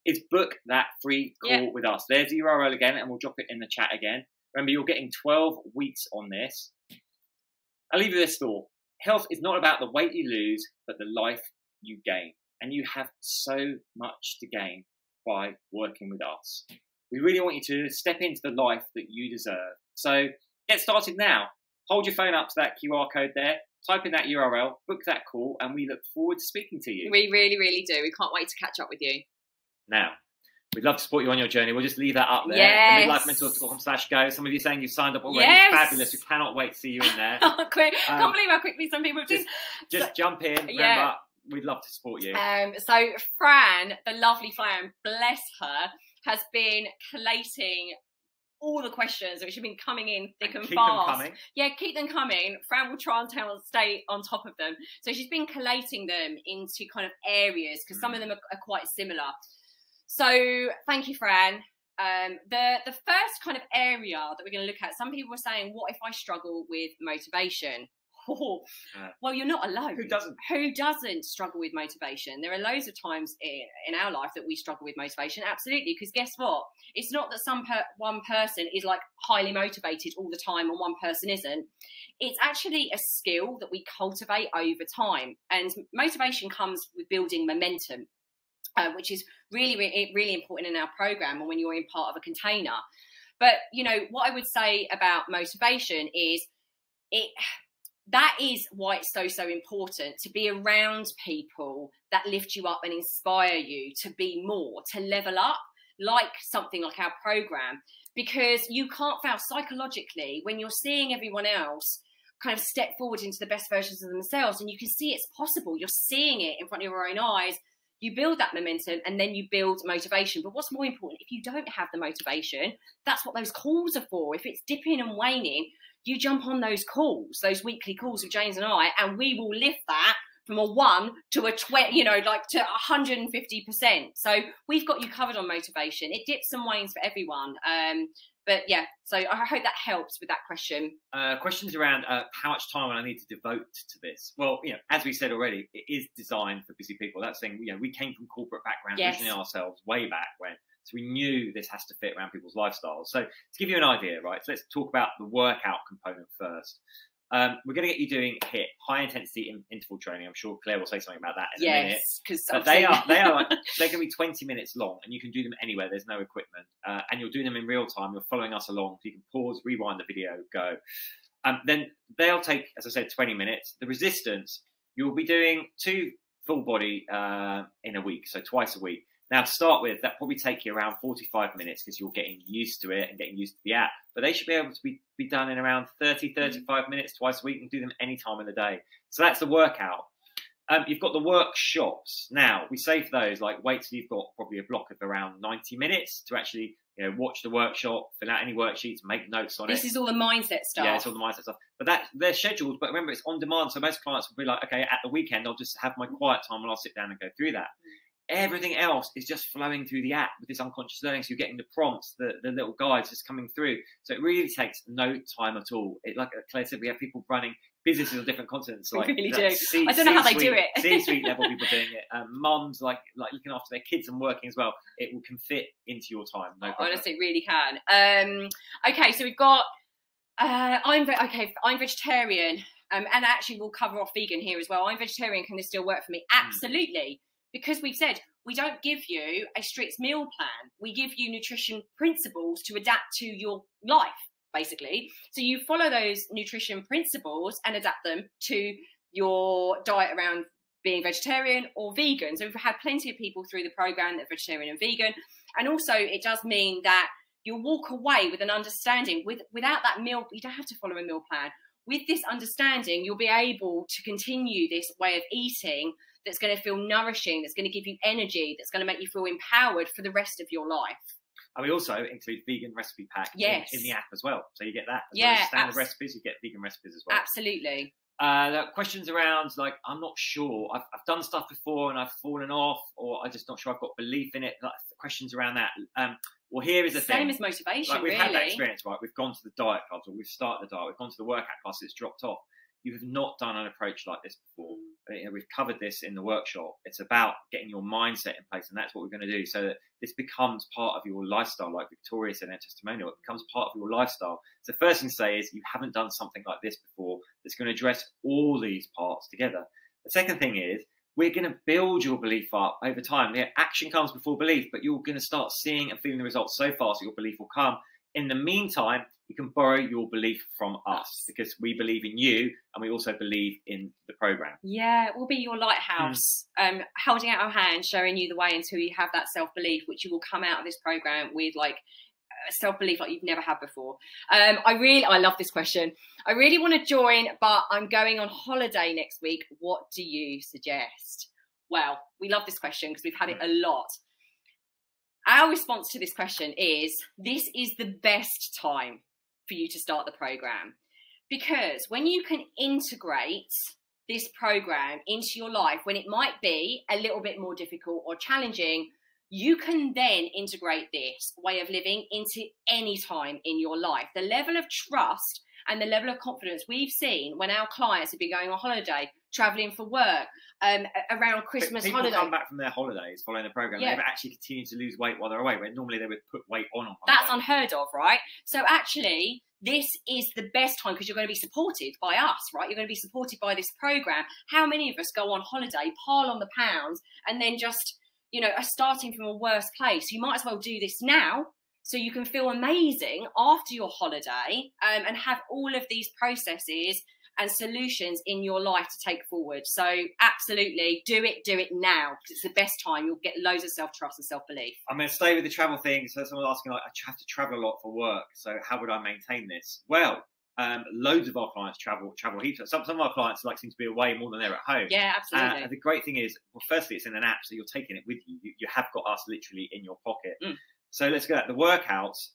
is book that free call with us. There's the URL again, and we'll drop it in the chat again. Remember, you're getting 12 weeks on this. I'll leave you this thought. Health is not about the weight you lose, but the life you gain. And you have so much to gain by working with us. We really want you to step into the life that you deserve. So get started now. Hold your phone up to that QR code there, type in that URL, book that call, and we look forward to speaking to you. We really, really do. We can't wait to catch up with you. Now, we'd love to support you on your journey. We'll just leave that up there. Yes. midlifementor.com/go. Some of you saying you've signed up already. Yes. Fabulous. We cannot wait to see you in there. Can't believe how quickly some people just jump in. Remember, we'd love to support you. So Fran, the lovely Fran, bless her, has been collating all the questions which have been coming in thick and fast. Them coming. Yeah, keep them coming. Fran will try and stay on top of them. So she's been collating them into kind of areas because some of them are quite similar. So thank you, Fran. The first kind of area that we're going to look at, some people were saying, what if I struggle with motivation? Oh, well, you're not alone. Who doesn't? Who doesn't struggle with motivation? There are loads of times in our life that we struggle with motivation. Absolutely. Because guess what? It's not that one person is like highly motivated all the time and one person isn't. It's actually a skill that we cultivate over time. And motivation comes with building momentum, which is really, really, really important in our program and when you're in part of a container. But, you know, what I would say about motivation is that is why it's so important to be around people that lift you up and inspire you to be more, to level up, like something like our program, because you can't fail psychologically when you're seeing everyone else kind of step forward into the best versions of themselves, and you can see it's possible. You're seeing it in front of your own eyes. You build that momentum and then you build motivation. But what's more important, if you don't have the motivation, that's what those calls are for. If it's dipping and waning, you jump on those calls, those weekly calls with James and I, and we will lift that from a 1 to a 20, you know, like to 150%. So we've got you covered on motivation. It dips and wanes for everyone. But yeah, so I hope that helps with that question. Questions around how much time will I need to devote to this? Well, you know, as we said already, it is designed for busy people. That's saying, you know, we came from corporate backgrounds originally ourselves way back when. So we knew this has to fit around people's lifestyles. So to give you an idea, right, so let's talk about the workout component first. We're going to get you doing HIIT, high intensity interval training. I'm sure Claire will say something about that in a minute. Yes, because they are like, they're going to be 20 minutes long, and you can do them anywhere. There's no equipment, and you're doing them in real time. You're following us along, so you can pause, rewind the video, go. Then they'll take, as I said, 20 minutes. The resistance, you'll be doing 2 full body in a week, so twice a week. Now, to start with, that probably take you around 45 minutes because you're getting used to it and getting used to the app. But they should be able to be done in around 30, 35 minutes twice a week and do them any time of the day. So that's the workout. You've got the workshops. Now, we say for those, like, wait till you've got probably a block of around 90 minutes to actually, you know, watch the workshop, fill out any worksheets, make notes on it. This is all the mindset stuff. Yeah, it's all the mindset stuff. But they're scheduled. But remember, it's on demand. So most clients will be like, okay, at the weekend, I'll just have my quiet time and I'll sit down and go through that. Everything else is just flowing through the app with this unconscious learning. So you're getting the prompts, the little guides just coming through. So it really takes no time at all. Like Claire said, we have people running businesses on different continents. Like, we really do. I don't know how they do it. C-suite level people doing it. Mums like looking after their kids and working as well. It can fit into your time. No problem. Honestly, it really can. Okay, so we've got. I'm vegetarian, and actually we'll cover off vegan here as well. I'm vegetarian. Can this still work for me? Absolutely. Because we've said we don't give you a strict meal plan. We give you nutrition principles to adapt to your life, basically. So you follow those nutrition principles and adapt them to your diet around being vegetarian or vegan. So we've had plenty of people through the program that are vegetarian and vegan. And also it does mean that you'll walk away with an understanding. Without that meal, you don't have to follow a meal plan. With this understanding, you'll be able to continue this way of eating that's going to feel nourishing, that's going to give you energy, that's going to make you feel empowered for the rest of your life. And we also include vegan recipe packs in the app as well. So you get that. As well as standard recipes, you get vegan recipes as well. Absolutely. Questions around, like, I'm not sure. I've done stuff before and I've fallen off, or I'm just not sure I've got belief in it. Like, questions around that. Well, here is the thing. Same as motivation, like, we've had that experience, right? We've gone to the diet clubs, or we've started the diet, we've gone to the workout class, it's dropped off. You have not done an approach like this before. We've covered this in the workshop. It's about getting your mindset in place, and that's what we're going to do, so that this becomes part of your lifestyle, like Victoria said in her testimonial. It becomes part of your lifestyle. So the first thing to say is you haven't done something like this before that's going to address all these parts together. The second thing is we're going to build your belief up over time. Yeah, action comes before belief, but you're going to start seeing and feeling the results so fast that your belief will come. In the meantime, you can borrow your belief from us because we believe in you and we also believe in the program. Yeah, we'll be your lighthouse, holding out our hand, showing you the way until you have that self-belief, which you will come out of this program with, like, self-belief like you've never had before. I love this question. I really want to join, but I'm going on holiday next week. What do you suggest? Well, we love this question because we've had it a lot. Our response to this question is, this is the best time for you to start the program, because when you can integrate this program into your life, when it might be a little bit more difficult or challenging, you can then integrate this way of living into any time in your life. The level of trust and the level of confidence we've seen when our clients have been going on holiday, traveling for work, around Christmas people holiday. come back from their holidays following the program. Yeah. They've actually continued to lose weight while they're away, where normally they would put weight on holiday. That's unheard of, right? So actually, this is the best time because you're going to be supported by us, right? You're going to be supported by this program. How many of us go on holiday, pile on the pounds, and then just, you know, are starting from a worse place? You might as well do this now so you can feel amazing after your holiday, and have all of these processes and solutions in your life to take forward. So absolutely do it now, because it's the best time. You'll get loads of self-trust and self-belief. I'm going to stay with the travel thing. So someone's asking, like, I have to travel a lot for work, so how would I maintain this? Well, loads of our clients travel heaps. Some of our clients seem to be away more than they're at home. Yeah, absolutely. The great thing is, well, firstly, it's in an app, so you're taking it with you. You have got us literally in your pocket. So let's go at the workouts.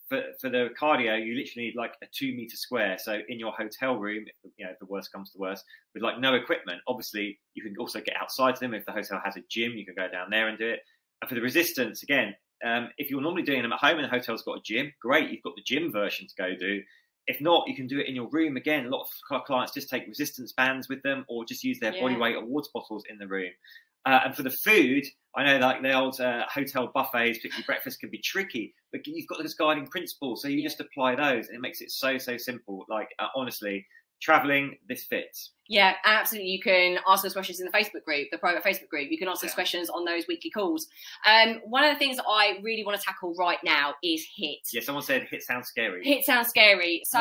For the cardio, you literally need like a 2 meter square. So in your hotel room, if the worst comes to worst, with like no equipment, obviously you can also get outside to them. If the hotel has a gym, you can go down there and do it. And for the resistance, again, if you're normally doing them at home and the hotel's got a gym, great, you've got the gym version to go do. If not, you can do it in your room. Again, a lot of clients just take resistance bands with them, or just use their body weight or water bottles in the room. And for the food, I know like the old hotel buffets, particularly breakfast, can be tricky, but you've got this guiding principle. So you just apply those and it makes it so simple. Like, honestly, traveling, this fits. Yeah, absolutely. You can ask those questions in the Facebook group, the private Facebook group. You can ask those questions on those weekly calls. One of the things that I really want to tackle right now is HIIT. Yeah, someone said HIIT sounds scary. HIIT sounds scary. So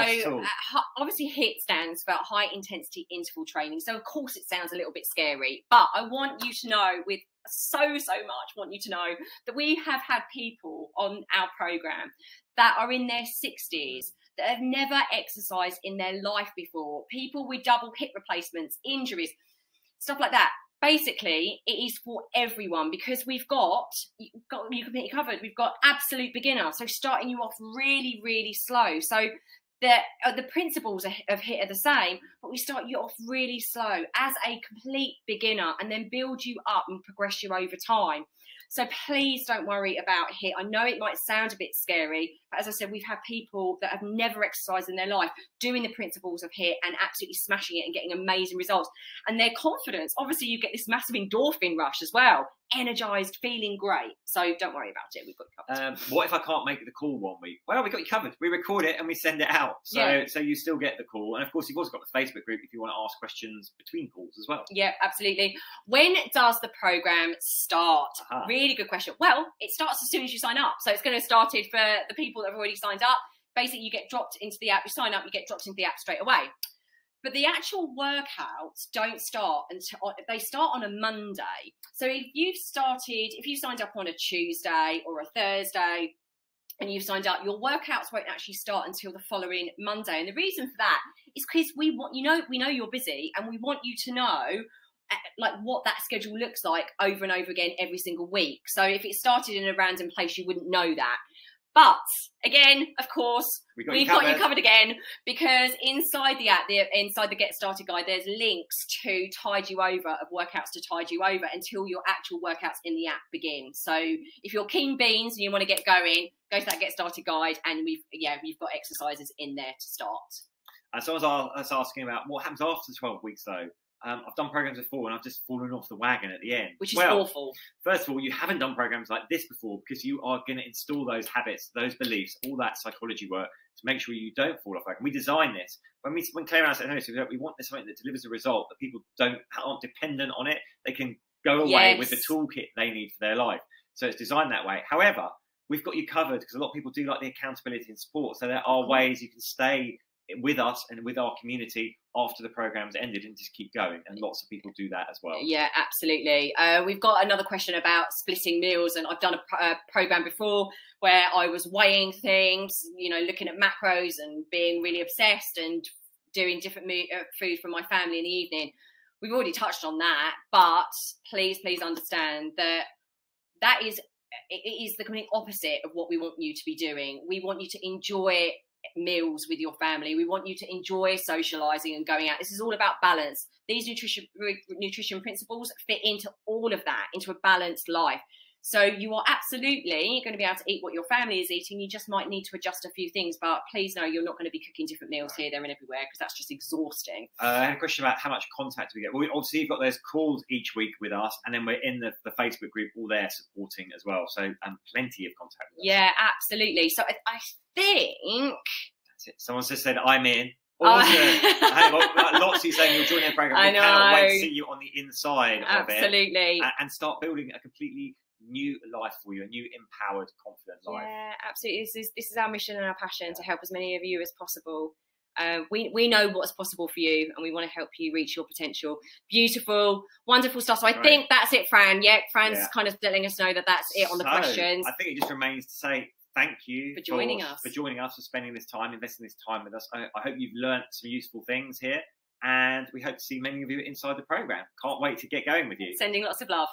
obviously HIIT stands for high intensity interval training. So of course it sounds a little bit scary, but I want you to know, with so much want you to know that we have had people on our program that are in their 60s that have never exercised in their life before, people with double hip replacements, injuries, stuff like that. Basically, it is for everyone, because you've completely covered. We've got absolute beginner, so starting you off really slow. So the principles of HIIT are the same, but we start you off really slow as a complete beginner and then build you up and progress you over time. So please don't worry about HIIT. I know it might sound a bit scary, but as I said, we've had people that have never exercised in their life doing the principles of HIIT and absolutely smashing it and getting amazing results. And their confidence, obviously you get this massive endorphin rush as well, energized, feeling great. So don't worry about it. We've got you covered. What if I can't make the call one week? Well, we got you covered. We record it and we send it out. So you still get the call. And of course, you've also got the Facebook group if you want to ask questions between calls as well. Yeah, absolutely. When does the program start? Really good question. Well, it starts as soon as you sign up. So it's going to start for the people that have already signed up. Basically, you get dropped into the app. You sign up, you get dropped into the app straight away. But the actual workouts don't start until they start on a Monday. So if you signed up on a Tuesday or a Thursday and you've signed up, your workouts won't actually start until the following Monday. And the reason for that is because we know you're busy, and we want you to know like what that schedule looks like over and over again every single week. So if it started in a random place, you wouldn't know that. But again, of course, we've got you covered again, because inside the app, inside the Get Started guide, there's links to tide you over, of workouts to tide you over until your actual workouts in the app begin. So if you're keen beans and you want to get going, go to that Get Started guide, and we've got exercises in there to start. Someone's asking about what happens after 12 weeks though. I've done programs before and I've just fallen off the wagon at the end. Which is awful. First of all, you haven't done programs like this before, because you are going to install those habits, those beliefs, all that psychology work to make sure you don't fall off the wagon. We design this. When Claire and I said, no, we want something that delivers a result that people aren't dependent on it. They can go away with the toolkit they need for their life. So it's designed that way. However, we've got you covered, because a lot of people do like the accountability and support. So there are ways you can stay with us and with our community after the program's ended and just keep going, and lots of people do that as well. Yeah, absolutely. We've got another question about splitting meals, and I've done a program before where I was weighing things, looking at macros and being really obsessed and doing different food for my family in the evening. We've already touched on that, but please understand that it is the complete opposite of what we want you to be doing. We want you to enjoy meals with your family. We want you to enjoy socializing and going out. This is all about balance. These nutrition principles fit into all of that, into a balanced life. So you are absolutely going to be able to eat what your family is eating. You just might need to adjust a few things, but please know you're not going to be cooking different meals here, there and everywhere, because that's just exhausting. I had a question about how much contact we get. Well, obviously you've got those calls each week with us, and then we're in the Facebook group all there supporting as well. So plenty of contact with us. Yeah, absolutely. So I think... That's it. Someone just said, I'm in. Awesome. Lots of you saying you're joining the program. We cannot wait to see you on the inside of it. Absolutely. And start building a completely new life for you, a new empowered, confident life. Yeah, absolutely. This is our mission and our passion, to help as many of you as possible. We know what's possible for you, and we want to help you reach your potential. Beautiful, wonderful stuff. So I think that's it, Fran. Yeah, Fran's kind of letting us know that that's it on the questions. I think it just remains to say thank you for joining us, for spending this time, investing this time with us. I hope you've learnt some useful things here, and we hope to see many of you inside the program. Can't wait to get going with you. Sending lots of love.